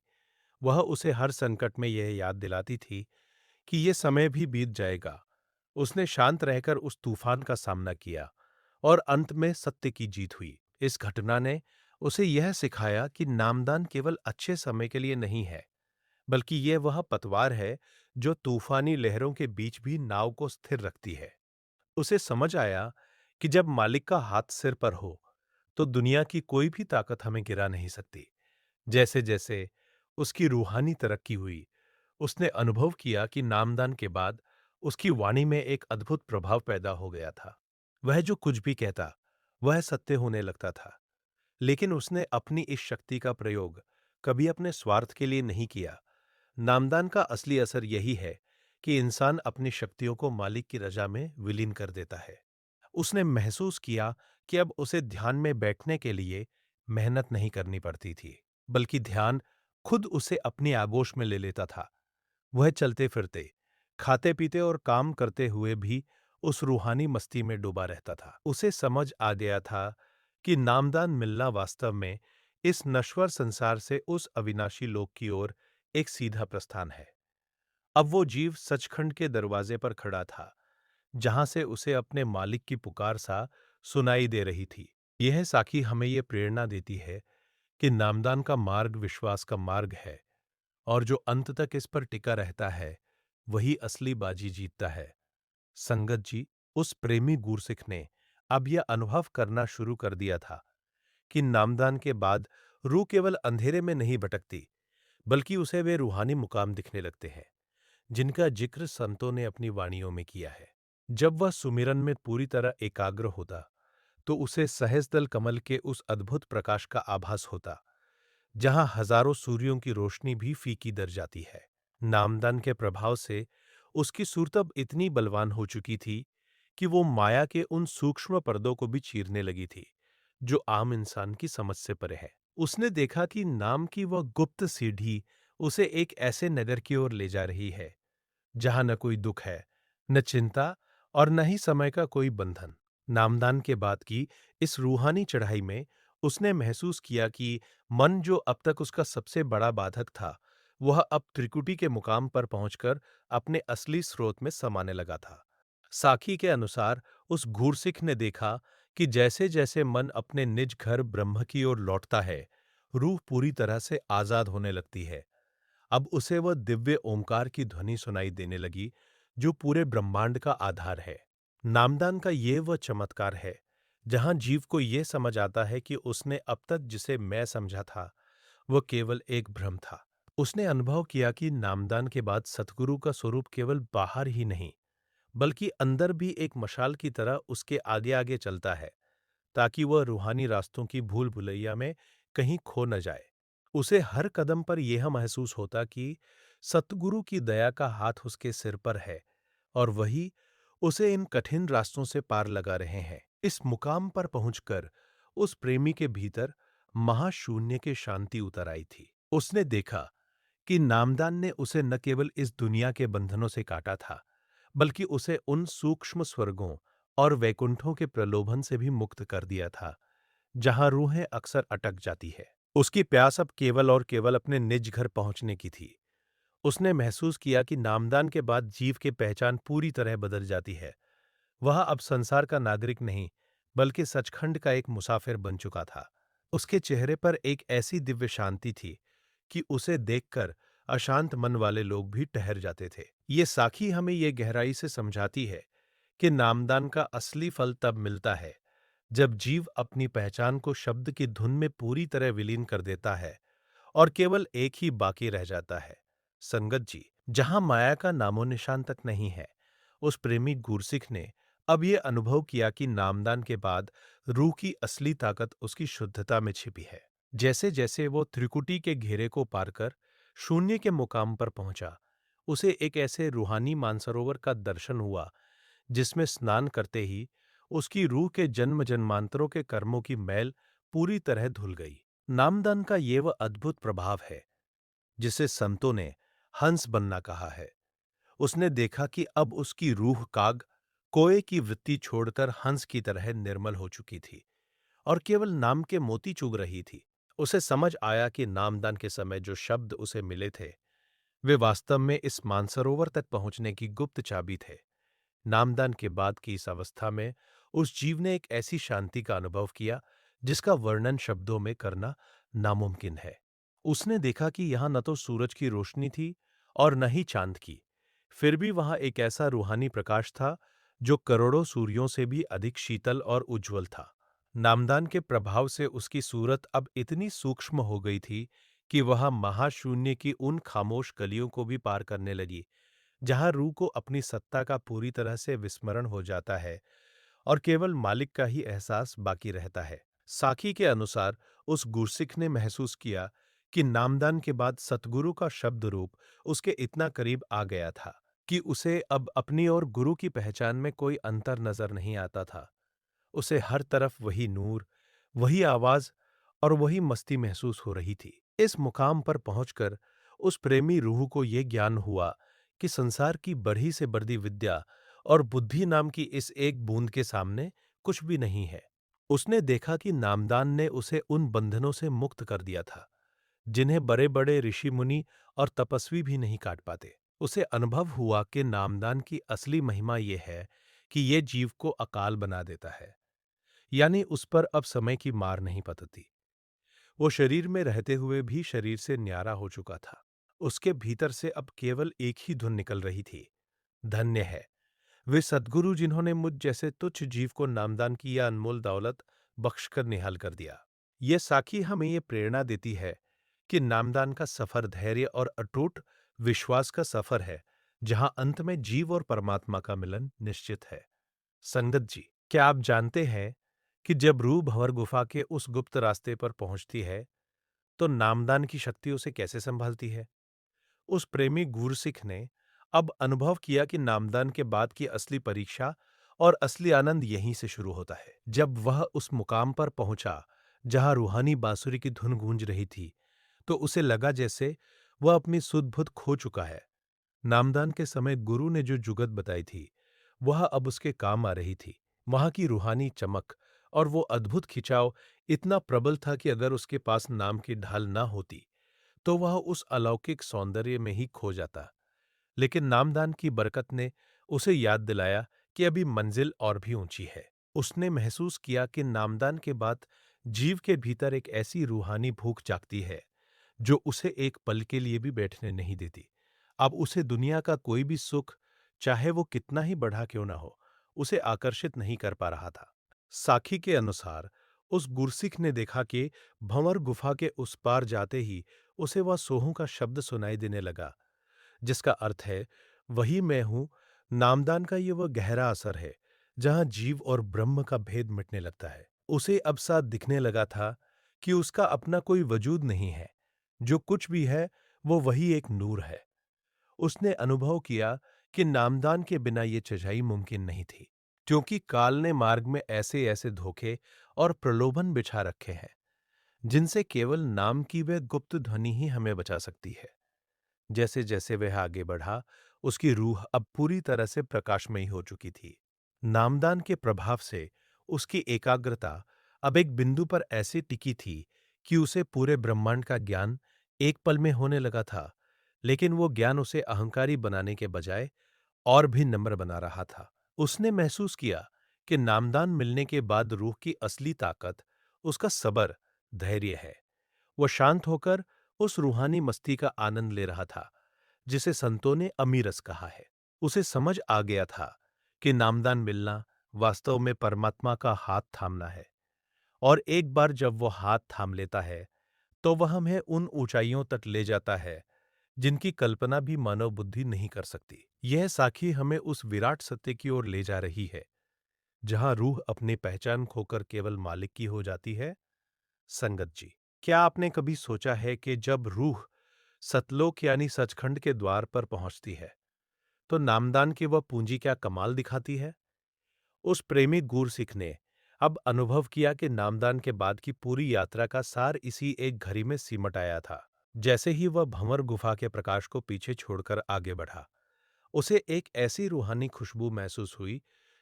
वह उसे हर संकट में यह याद दिलाती थी कि ये समय भी बीत जाएगा। उसने शांत रहकर उस तूफान का सामना किया और अंत में सत्य की जीत हुई। इस घटना ने उसे यह सिखाया कि नामदान केवल अच्छे समय के लिए नहीं है, बल्कि यह वह पतवार है जो तूफानी लहरों के बीच भी नाव को स्थिर रखती है। उसे समझ आया कि जब मालिक का हाथ सिर पर हो, तो दुनिया की कोई भी ताकत हमें गिरा नहीं सकती। जैसे जैसे उसकी रूहानी तरक्की हुई, उसने अनुभव किया कि नामदान के बाद उसकी वाणी में एक अद्भुत प्रभाव पैदा हो गया था। वह जो कुछ भी कहता, वह सत्य होने लगता था। लेकिन उसने अपनी इस शक्ति का प्रयोग कभी अपने स्वार्थ के लिए नहीं किया। नामदान का असली असर यही है कि इंसान अपनी शक्तियों को मालिक की रजा में विलीन कर देता है। उसने महसूस किया कि अब उसे ध्यान में बैठने के लिए मेहनत नहीं करनी पड़ती थी, बल्कि ध्यान खुद उसे अपनी आगोश में ले लेता था। वह चलते-फिरते, खाते-पीते और काम करते हुए भी उस रूहानी मस्ती में डूबा रहता था। उसे समझ आ गया था कि नामदान मिलना वास्तव में इस नश्वर संसार से उस अविनाशी लोक की ओर एक सीधा प्रस्थान है। अब वो जीव सचखंड के दरवाजे पर खड़ा था, जहां से उसे अपने मालिक की पुकार सा सुनाई दे रही थी। यह साखी हमें ये प्रेरणा देती है कि नामदान का मार्ग विश्वास का मार्ग है, और जो अंत तक इस पर टिका रहता है, वही असली बाजी जीतता है। संगत जी, उस प्रेमी गुरसिख ने अब यह अनुभव करना शुरू कर दिया था कि नामदान के बाद रूह केवल अंधेरे में नहीं भटकती, बल्कि उसे वे रूहानी मुकाम दिखने लगते हैं, जिनका जिक्र संतों ने अपनी वाणियों में किया है। जब वह सुमिरन में पूरी तरह एकाग्र होता, तो उसे सहस्त्रदल कमल के उस अद्भुत प्रकाश का आभास होता, जहां हजारों सूर्यों की रोशनी भी फीकी दर जाती है। नामदान के प्रभाव से उसकी सूरत अब इतनी बलवान हो चुकी थी कि वो माया के उन सूक्ष्म पर्दों को भी चीरने लगी थी, जो आम इंसान की समझ से परे है। उसने देखा कि नाम की वह गुप्त सीढ़ी उसे एक ऐसे नगर की ओर ले जा रही है, जहां न कोई दुख है, न चिंता, और न ही समय का कोई बंधन। नामदान के बाद की इस रूहानी चढ़ाई में उसने महसूस किया कि मन जो अब तक उसका सबसे बड़ा बाधक था, वह अब त्रिकुटी के मुकाम पर पहुंचकर अपने असली स्रोत में समाने लगा था। साखी के अनुसार उस घूरसिख ने देखा कि जैसे-जैसे मन अपने निज घर ब्रह्म की ओर लौटता है, रूह पूरी तरह से आजाद होने लगती है। अब उसे वह दिव्य ओंकार की ध्वनि सुनाई देने लगी, जो पूरे ब्रह्मांड का आधार है। नामदान का ये वह चमत्कार है, जहां जीव को ये समझ आता है कि उसने अब तक जिसे मैं समझा था, वह केवल एक भ्रम था। उसने अनुभव किया कि नामदान के बाद सतगुरु का स्वरूप केवल बाहर ही नहीं, बल्कि अंदर भी एक मशाल की तरह उसके आगे-आगे चलता है, ताकि वह रूहानी रास्तों की भूल-भुलैया में कहीं खो न जाए। उसे हर कदम पर यह महसूस होता कि सतगुरु की दया का हाथ उसके सिर पर है और वही उसे इन कठिन रास्तों से पार लगा रहे हैं। इस मुकाम पर पहुंचकर उस प्रेमी के भीतर महाशून्य की शांति उतर आई थी। उसने देखा कि नामदान ने उसे न केवल इस दुनिया के बंधनों से काटा था, बल्कि उसे उन सूक्ष्म स्वर्गों और वैकुंठों के प्रलोभन से भी मुक्त कर दिया था, जहां रूहें अक्सर अटक जाती है। उसकी प्यास अब केवल और केवल अपने निज घर पहुंचने की थी। उसने महसूस किया कि नामदान के बाद जीव की पहचान पूरी तरह बदल जाती है। वह अब संसार का नागरिक नहीं, बल्कि सचखंड का एक मुसाफिर बन चुका था। उसके चेहरे पर एक ऐसी दिव्य शांति थी कि उसे देखकर अशांत मन वाले लोग भी ठहर जाते थे। ये साखी हमें ये गहराई से समझाती है कि नामदान का असली फल तब मिलता है, जब जीव अपनी पहचान को शब्द की धुन में पूरी तरह विलीन कर देता है और केवल एक ही बाकी रह जाता है, संगत जी। जहां माया का नामो निशान तक नहीं है, उस प्रेमी गुरसिख ने अब ये अनुभव किया कि नामदान के बाद रूह की असली ताकत उसकी शुद्धता में छिपी है। जैसे जैसे वो त्रिकुटी के घेरे को पार कर शून्य के मुकाम पर पहुंचा, उसे एक ऐसे रूहानी मानसरोवर का दर्शन हुआ, जिसमें स्नान करते ही उसकी रूह के जन्म जन्मांतरों के कर्मों की मैल पूरी तरह धुल गई। नामदान का ये वह अद्भुत प्रभाव है, जिसे संतों ने हंस बनना कहा है। उसने देखा कि अब उसकी रूह काग कोए की वृत्ति छोड़कर हंस की तरह निर्मल हो चुकी थी और केवल नाम के मोती चुग रही थी। उसे समझ आया कि नामदान के समय जो शब्द उसे मिले थे, वे वास्तव में इस मानसरोवर तक पहुंचने की गुप्त चाबी थे। नामदान के बाद की इस अवस्था में उस जीव ने एक ऐसी शांति का अनुभव किया, जिसका वर्णन शब्दों में करना नामुमकिन है। उसने देखा कि यहाँ न तो सूरज की रोशनी थी और न ही चांद की, फिर भी वहां एक ऐसा रूहानी प्रकाश था, जो करोड़ों सूर्यों से भी अधिक शीतल और उज्ज्वल था। नामदान के प्रभाव से उसकी सूरत अब इतनी सूक्ष्म हो गई थी कि वह महाशून्य की उन खामोश गलियों को भी पार करने लगी, जहां रूह को अपनी सत्ता का पूरी तरह से विस्मरण हो जाता है और केवल मालिक का ही एहसास बाकी रहता है। साखी के अनुसार उस गुरसिख ने महसूस किया कि नामदान के बाद सतगुरु का शब्द रूप उसके इतना करीब आ गया था कि उसे अब अपनी और गुरु की पहचान में कोई अंतर नजर नहीं आता था। उसे हर तरफ वही नूर, वही आवाज और वही मस्ती महसूस हो रही थी। इस मुकाम पर पहुंचकर उस प्रेमी रूह को ये ज्ञान हुआ कि संसार की बढ़ी से बढ़ी विद्या और बुद्धि नाम की इस एक बूंद के सामने कुछ भी नहीं है। उसने देखा कि नामदान ने उसे उन बंधनों से मुक्त कर दिया था, जिन्हें बड़े-बड़े ऋषि मुनि और तपस्वी भी नहीं काट पाते। उसे अनुभव हुआ कि नामदान की असली महिमा ये है कि ये जीव को अकाल बना देता है, यानी उस पर अब समय की मार नहीं पड़ती। वो शरीर में रहते हुए भी शरीर से न्यारा हो चुका था। उसके भीतर से अब केवल एक ही धुन निकल रही थी, धन्य है वे सद्गुरु जिन्होंने मुझ जैसे तुच्छ जीव को नामदान की यह अनमोल दौलत बख्शकर निहाल कर दिया। ये साखी हमें ये प्रेरणा देती है कि नामदान का सफर धैर्य और अटूट विश्वास का सफर है, जहां अंत में जीव और परमात्मा का मिलन निश्चित है। संगत जी, क्या आप जानते हैं कि जब रूह भंवर गुफा के उस गुप्त रास्ते पर पहुंचती है, तो नामदान की शक्ति उसे कैसे संभालती है? उस प्रेमी गुरसिख ने अब अनुभव किया कि नामदान के बाद की असली परीक्षा और असली आनंद यहीं से शुरू होता है। जब वह उस मुकाम पर पहुंचा, जहां रूहानी बांसुरी की धुन गूंज रही थी, तो उसे लगा जैसे वह अपनी सुध-बुध खो चुका है। नामदान के समय गुरु ने जो जुगत बताई थी, वह अब उसके काम आ रही थी। वहां की रूहानी चमक और वो अद्भुत खिंचाव इतना प्रबल था कि अगर उसके पास नाम की ढाल न होती तो वह उस अलौकिक सौंदर्य में ही खो जाता। लेकिन नामदान की बरकत ने उसे याद दिलाया कि अभी मंजिल और भी ऊंची है। उसने महसूस किया कि नामदान के बाद जीव के भीतर एक ऐसी रूहानी भूख जागती है जो उसे एक पल के लिए भी बैठने नहीं देती। अब उसे दुनिया का कोई भी सुख, चाहे वो कितना ही बढ़ा क्यों ना हो, उसे आकर्षित नहीं कर पा रहा था। साखी के अनुसार उस गुरसिख ने देखा कि भंवर गुफा के उस पार जाते ही उसे वह सोहू का शब्द सुनाई देने लगा, जिसका अर्थ है, वही मैं हूं। नामदान का ये वह गहरा असर है जहां जीव और ब्रह्म का भेद मिटने लगता है। उसे अब साथ दिखने लगा था कि उसका अपना कोई वजूद नहीं है। जो कुछ भी है वो वही एक नूर है। उसने अनुभव किया कि नामदान के बिना ये चढ़ाई मुमकिन नहीं थी, क्योंकि काल ने मार्ग में ऐसे ऐसे धोखे और प्रलोभन बिछा रखे हैं जिनसे केवल नाम की वह गुप्त ध्वनि ही हमें बचा सकती है। जैसे जैसे वह आगे बढ़ा, उसकी रूह अब पूरी तरह से प्रकाशमयी हो चुकी थी। नामदान के प्रभाव से उसकी एकाग्रता अब एक बिंदु पर ऐसे टिकी थी कि उसे पूरे ब्रह्मांड का ज्ञान एक पल में होने लगा था। लेकिन वो ज्ञान उसे अहंकारी बनाने के बजाय और भी नम्र बना रहा था। उसने महसूस किया कि नामदान मिलने के बाद रूह की असली ताकत उसका सब्र, धैर्य है। वो शांत होकर उस रूहानी मस्ती का आनंद ले रहा था जिसे संतों ने अमीरस कहा है। उसे समझ आ गया था कि नामदान मिलना वास्तव में परमात्मा का हाथ थामना है, और एक बार जब वो हाथ थाम लेता है तो वह हमें उन ऊंचाइयों तक ले जाता है जिनकी कल्पना भी मानव बुद्धि नहीं कर सकती। यह साखी हमें उस विराट सत्य की ओर ले जा रही है जहां रूह अपनी पहचान खोकर केवल मालिक की हो जाती है। संगत जी, क्या आपने कभी सोचा है कि जब रूह सतलोक यानी सचखंड के द्वार पर पहुंचती है तो नामदान की वह पूंजी क्या कमाल दिखाती है? उस प्रेमी गूर सिख ने अब अनुभव किया कि नामदान के बाद की पूरी यात्रा का सार इसी एक घड़ी में सिमट आया था। जैसे ही वह भंवर गुफा के प्रकाश को पीछे छोड़कर आगे बढ़ा, उसे एक ऐसी रूहानी खुशबू महसूस हुई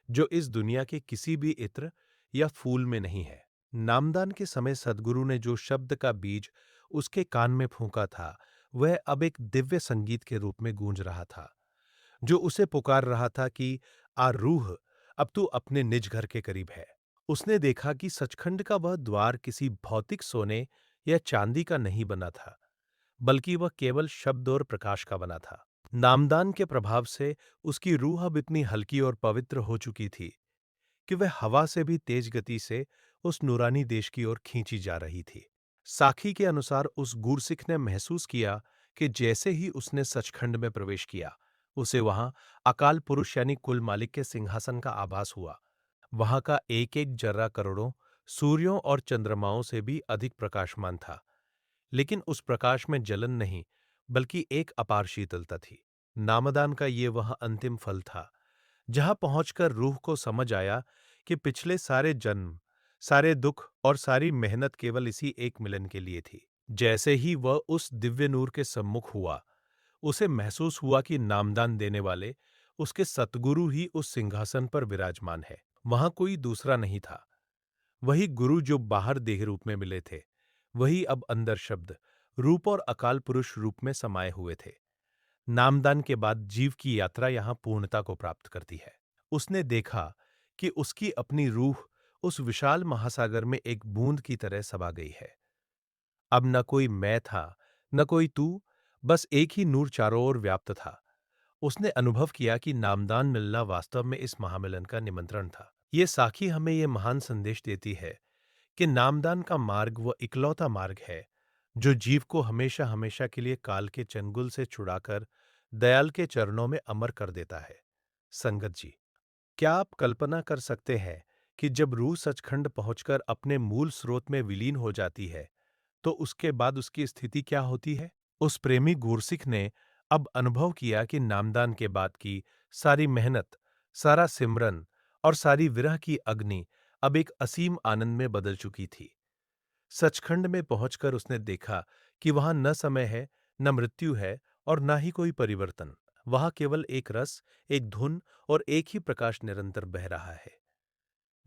जो इस दुनिया के किसी भी इत्र या फूल में नहीं है। नामदान के समय सद्गुरु ने जो शब्द का बीज उसके कान में फूंका था, वह अब एक दिव्य संगीत के रूप में गूंज रहा था, जो उसे पुकार रहा था कि आ रूह, अब तू अपने निज घर के करीब है। उसने देखा कि सचखंड का वह द्वार किसी भौतिक सोने या चांदी का नहीं बना था, बल्कि वह केवल शब्द और प्रकाश का बना था। नामदान के प्रभाव से उसकी रूह अब इतनी हल्की और पवित्र हो चुकी थी कि वह हवा से भी तेज गति से उस नूरानी देश की ओर खींची जा रही थी। साखी के अनुसार उस गुरसिख ने महसूस किया कि जैसे ही उसने सचखंड में प्रवेश किया, उसे वहां अकाल पुरुष यानी कुल मालिक के सिंहासन का आभास हुआ। वहां का एक एक जर्रा करोड़ों सूर्यों और चंद्रमाओं से भी अधिक प्रकाशमान था, लेकिन उस प्रकाश में जलन नहीं, बल्कि एक अपार शीतलता थी। नामदान का ये वह अंतिम फल था जहां पहुंचकर रूह को समझ आया कि पिछले सारे जन्म, सारे दुख और सारी मेहनत केवल इसी एक मिलन के लिए थी। जैसे ही वह उस दिव्य नूर के सम्मुख हुआ, उसे महसूस हुआ कि नामदान देने वाले उसके सतगुरु ही उस सिंहासन पर विराजमान है। वहां कोई दूसरा नहीं था। वही गुरु जो बाहर देह रूप में मिले थे, वही अब अंदर शब्द, रूप और अकाल पुरुष रूप में समाये हुए थे। नामदान के बाद जीव की यात्रा यहां पूर्णता को प्राप्त करती है। उसने देखा कि उसकी अपनी रूह उस विशाल महासागर में एक बूंद की तरह समा गई है। अब न कोई मैं था, न कोई तू, बस एक ही नूर चारों ओर व्याप्त था। उसने अनुभव किया कि नामदान मिलना वास्तव में इस महामिलन का निमंत्रण था। ये साखी हमें ये महान संदेश देती है कि नामदान का मार्ग वह इकलौता मार्ग है जो जीव को हमेशा हमेशा के लिए काल के चंगुल से छुड़ाकर दयाल के चरणों में अमर कर देता है। संगत जी, क्या आप कल्पना कर सकते हैं कि जब रूह सचखंड पहुंचकर अपने मूल स्रोत में विलीन हो जाती है तो उसके बाद उसकी स्थिति क्या होती है? उस प्रेमी गुरसिख ने अब अनुभव किया कि नामदान के बाद की सारी मेहनत, सारा सिमरन और सारी विरह की अग्नि अब एक असीम आनंद में बदल चुकी थी। सचखंड में पहुंचकर उसने देखा कि वहां न समय है, न मृत्यु है और न ही कोई परिवर्तन। वहां केवल एक रस, एक धुन और एक ही प्रकाश निरंतर बह रहा है।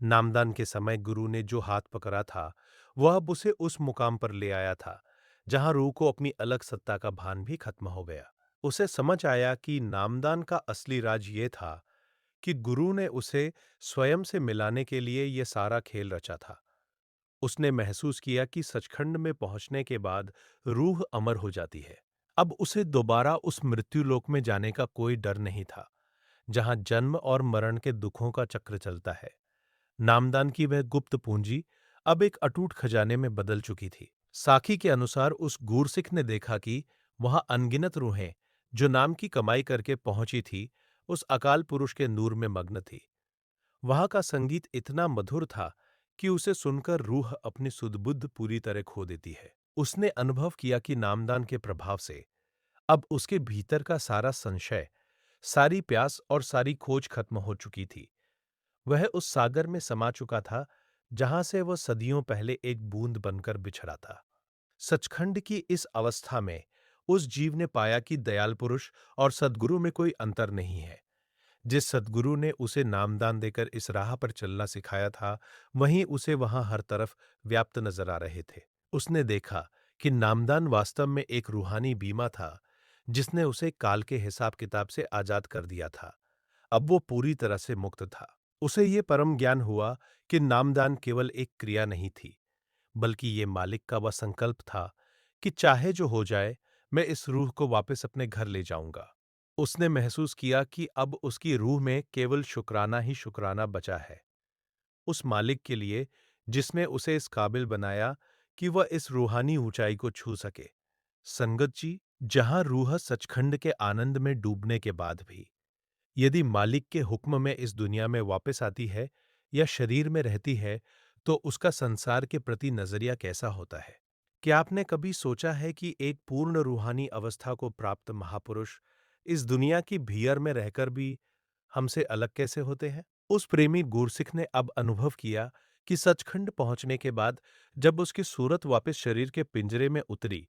नामदान के समय गुरु ने जो हाथ पकड़ा था, वह अब उसे उस मुकाम पर ले आया था जहां रूह को अपनी अलग सत्ता का भान भी खत्म हो गया। उसे समझ आया कि नामदान का असली राज ये था कि गुरु ने उसे स्वयं से मिलाने के लिए ये सारा खेल रचा था। उसने महसूस किया कि सचखंड में पहुंचने के बाद रूह अमर हो जाती है। अब उसे दोबारा उस मृत्युलोक में जाने का कोई डर नहीं था, जहां जन्म और मरण के दुखों का चक्र चलता है। नामदान की वह गुप्त पूंजी अब एक अटूट खजाने में बदल चुकी थी। साखी के अनुसार उस गूरसिख ने देखा कि वहां अनगिनत रूहें, जो नाम की कमाई करके पहुंची थी, उस अकाल पुरुष के नूर में मग्न थी। वहां का संगीत इतना मधुर था कि उसे सुनकर रूह अपनी सुध-बुध पूरी तरह खो देती है। उसने अनुभव किया कि नामदान के प्रभाव से अब उसके भीतर का सारा संशय, सारी प्यास और सारी खोज खत्म हो चुकी थी। वह उस सागर में समा चुका था जहां से वह सदियों पहले एक बूंद बनकर बिछड़ा था। सचखंड की इस अवस्था में उस जीव ने पाया कि दयाल पुरुष और सद्गुरु में कोई अंतर नहीं है। जिस सद्गुरु ने उसे नामदान देकर इस राह पर चलना सिखाया था, वहीं उसे वहां हर तरफ व्याप्त नजर आ रहे थे। उसने देखा कि नामदान वास्तव में एक रूहानी बीमा था, जिसने उसे काल के हिसाब किताब से आजाद कर दिया था। अब वो पूरी तरह से मुक्त था। उसे ये परम ज्ञान हुआ कि नामदान केवल एक क्रिया नहीं थी, बल्कि ये मालिक का वह संकल्प था कि चाहे जो हो जाए, मैं इस रूह को वापस अपने घर ले जाऊंगा। उसने महसूस किया कि अब उसकी रूह में केवल शुक्राना ही शुक्राना बचा है, उस मालिक के लिए जिसने उसे इस काबिल बनाया कि वह इस रूहानी ऊंचाई को छू सके। संगत जी, जहां रूह सचखंड के आनंद में डूबने के बाद भी यदि मालिक के हुक्म में इस दुनिया में वापस आती है या शरीर में रहती है, तो उसका संसार के प्रति नजरिया कैसा होता है? क्या आपने कभी सोचा है कि एक पूर्ण रूहानी अवस्था को प्राप्त महापुरुष इस दुनिया की भीड़ में रहकर भी हमसे अलग कैसे होते हैं? उस प्रेमी गुरसिख ने अब अनुभव किया कि सचखंड पहुंचने के बाद जब उसकी सूरत वापस शरीर के पिंजरे में उतरी,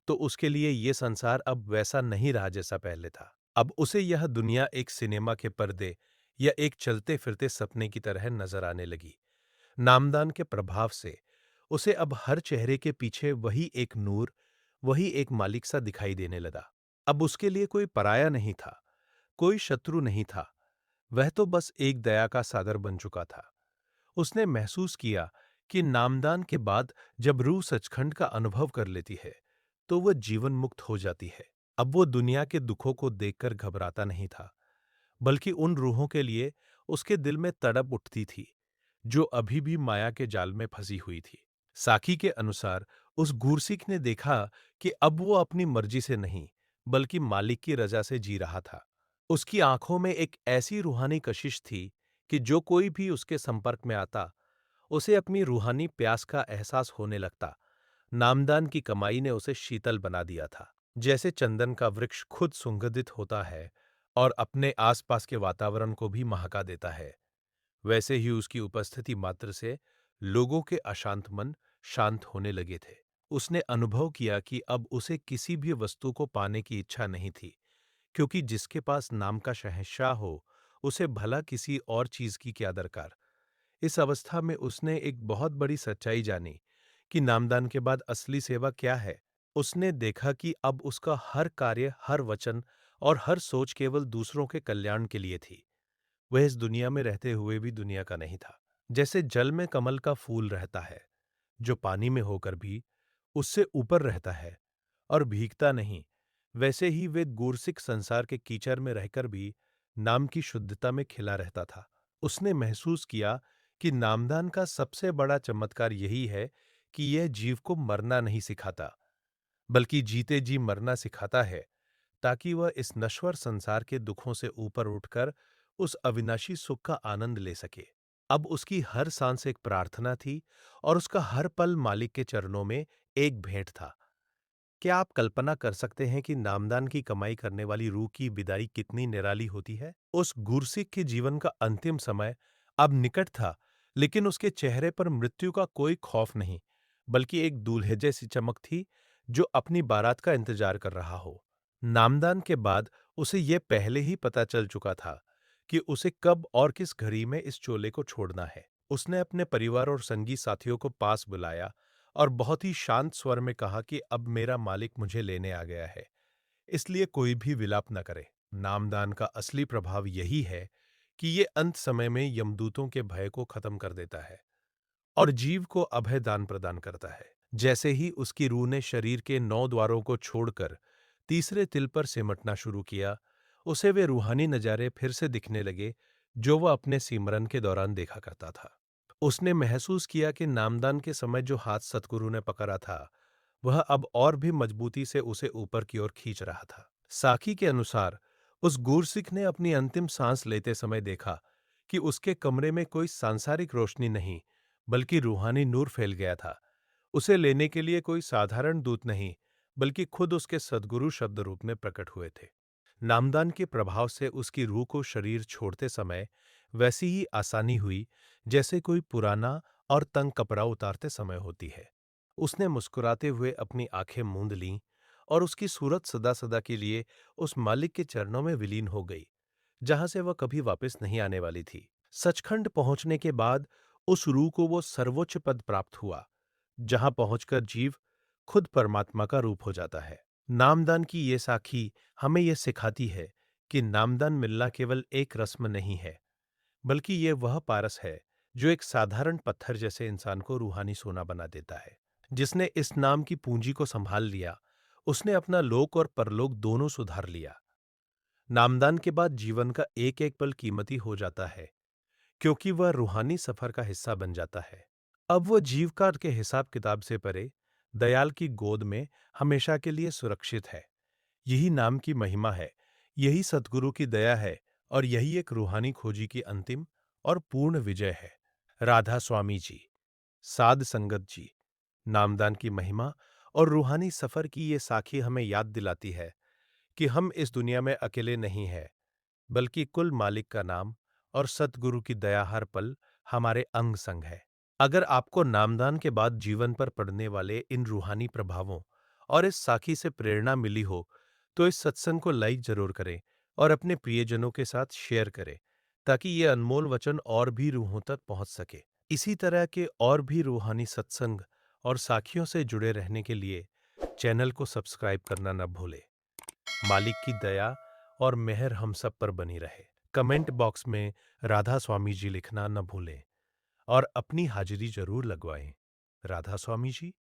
तो उसके लिए ये संसार अब वैसा नहीं रहा जैसा पहले था। अब उसे यह दुनिया एक सिनेमा के पर्दे या एक चलते फिरते सपने की तरह नजर आने लगी। नामदान के प्रभाव से उसे अब हर चेहरे के पीछे वही एक नूर, वही एक मालिक सा दिखाई देने लगा। अब उसके लिए कोई पराया नहीं था, कोई शत्रु नहीं था। वह तो बस एक दया का सागर बन चुका था। उसने महसूस किया कि नामदान के बाद जब रूह सचखंड का अनुभव कर लेती है, तो वह जीवन मुक्त हो जाती है। अब वो दुनिया के दुखों को देखकर घबराता नहीं था, बल्कि उन रूहों के लिए उसके दिल में तड़प उठती थी, जो अभी भी माया के जाल में फंसी हुई थी। साखी के अनुसार उस गुरसिख ने देखा कि अब वो अपनी मर्जी से नहीं, बल्कि मालिक की रजा से जी रहा था। उसकी आंखों में एक ऐसी रूहानी कशिश थी कि जो कोई भी उसके संपर्क में आता, उसे अपनी रूहानी प्यास का एहसास होने लगता। नामदान की कमाई ने उसे शीतल बना दिया था। जैसे चंदन का वृक्ष खुद सुगंधित होता है और अपने आसपास के वातावरण को भी महका देता है, वैसे ही उसकी उपस्थिति मात्र से लोगों के अशांत मन शांत होने लगे थे। उसने अनुभव किया कि अब उसे किसी भी वस्तु को पाने की इच्छा नहीं थी, क्योंकि जिसके पास नाम का शहंशाह हो, उसे भला किसी और चीज की क्या दरकार। इस अवस्था में उसने एक बहुत बड़ी सच्चाई जानी कि नामदान के बाद असली सेवा क्या है। उसने देखा कि अब उसका हर कार्य, हर वचन और हर सोच केवल दूसरों के कल्याण के लिए थी। वह इस दुनिया में रहते हुए भी दुनिया का नहीं था। जैसे जल में कमल का फूल रहता है, जो पानी में होकर भी उससे ऊपर रहता है और भीगता नहीं, वैसे ही वे गुरसिक संसार के कीचड़ में रहकर भी नाम की शुद्धता में खिला रहता था। उसने महसूस किया कि नामदान का सबसे बड़ा चमत्कार यही है कि यह जीव को मरना नहीं सिखाता, बल्कि जीते जी मरना सिखाता है, ताकि वह इस नश्वर संसार के दुखों से ऊपर उठकर उस अविनाशी सुख का आनंद ले सके। अब उसकी हर सांस एक प्रार्थना थी और उसका हर पल मालिक के चरणों में एक भेंट था। क्या आप कल्पना कर सकते हैं कि नामदान की कमाई करने वाली रूह की विदाई कितनी निराली होती है? उस गुरसिक के जीवन का अंतिम समय अब निकट था, लेकिन उसके चेहरे पर मृत्यु का कोई खौफ नहीं, बल्कि एक दूल्हे जैसी चमक थी जो अपनी बारात का इंतजार कर रहा हो। नामदान के बाद उसे ये पहले ही पता चल चुका था कि उसे कब और किस घड़ी में इस चोले को छोड़ना है। उसने अपने परिवार और संगी साथियों को पास बुलाया और बहुत ही शांत स्वर में कहा कि अब मेरा मालिक मुझे लेने आ गया है, इसलिए कोई भी विलाप न करे। नामदान का असली प्रभाव यही है कि ये अंत समय में यमदूतों के भय को खत्म कर देता है और जीव को अभय दान प्रदान करता है। जैसे ही उसकी रूह ने शरीर के 9 द्वारों को छोड़कर तीसरे तिल पर सिमटना शुरू किया, उसे वे रूहानी नज़ारे फिर से दिखने लगे जो वह अपने सिमरन के दौरान देखा करता था। उसने महसूस किया कि नामदान के समय जो हाथ सतगुरु ने पकड़ा था, वह अब और भी मजबूती से उसे ऊपर की ओर खींच रहा था। साखी के अनुसार उस गुरसिख ने अपनी अंतिम सांस लेते समय देखा कि उसके कमरे में कोई सांसारिक रोशनी नहीं, बल्कि रूहानी नूर फैल गया था। उसे लेने के लिए कोई साधारण दूत नहीं, बल्कि खुद उसके सद्गुरु शब्द रूप में प्रकट हुए थे। नामदान के प्रभाव से उसकी रूह को शरीर छोड़ते समय वैसी ही आसानी हुई जैसे कोई पुराना और तंग कपड़ा उतारते समय होती है। उसने मुस्कुराते हुए अपनी आंखें मूंद लीं और उसकी सूरत सदा सदा के लिए उस मालिक के चरणों में विलीन हो गई, जहां से वह कभी वापस नहीं आने वाली थी। सचखंड पहुंचने के बाद उस रूह को वो सर्वोच्च पद प्राप्त हुआ, जहां पहुंचकर जीव खुद परमात्मा का रूप हो जाता है। नामदान की ये साखी हमें यह सिखाती है कि नामदान मिलना केवल एक रस्म नहीं है, बल्कि ये वह पारस है जो एक साधारण पत्थर जैसे इंसान को रूहानी सोना बना देता है। जिसने इस नाम की पूंजी को संभाल लिया, उसने अपना लोक और परलोक दोनों सुधार लिया। नामदान के बाद जीवन का एक एक पल कीमती हो जाता है, क्योंकि वह रूहानी सफर का हिस्सा बन जाता है। अब वह जीवकाल के हिसाब किताब से परे दयाल की गोद में हमेशा के लिए सुरक्षित है। यही नाम की महिमा है, यही सतगुरु की दया है और यही एक रूहानी खोजी की अंतिम और पूर्ण विजय है। राधा स्वामी जी, साध संगत जी, नामदान की महिमा और रूहानी सफर की ये साखी हमें याद दिलाती है कि हम इस दुनिया में अकेले नहीं हैं, बल्कि कुल मालिक का नाम और सतगुरु की दया हर पल हमारे अंग संग है। अगर आपको नामदान के बाद जीवन पर पड़ने वाले इन रूहानी प्रभावों और इस साखी से प्रेरणा मिली हो, तो इस सत्संग को लाइक जरूर करें और अपने प्रियजनों के साथ शेयर करें, ताकि ये अनमोल वचन और भी रूहों तक पहुंच सके। इसी तरह के और भी रूहानी सत्संग और साखियों से जुड़े रहने के लिए चैनल को सब्सक्राइब करना न भूलें। मालिक की दया और मेहर हम सब पर बनी रहे। कमेंट बॉक्स में राधा स्वामी जी लिखना न भूलें और अपनी हाजिरी जरूर लगवाएं। राधा स्वामी जी।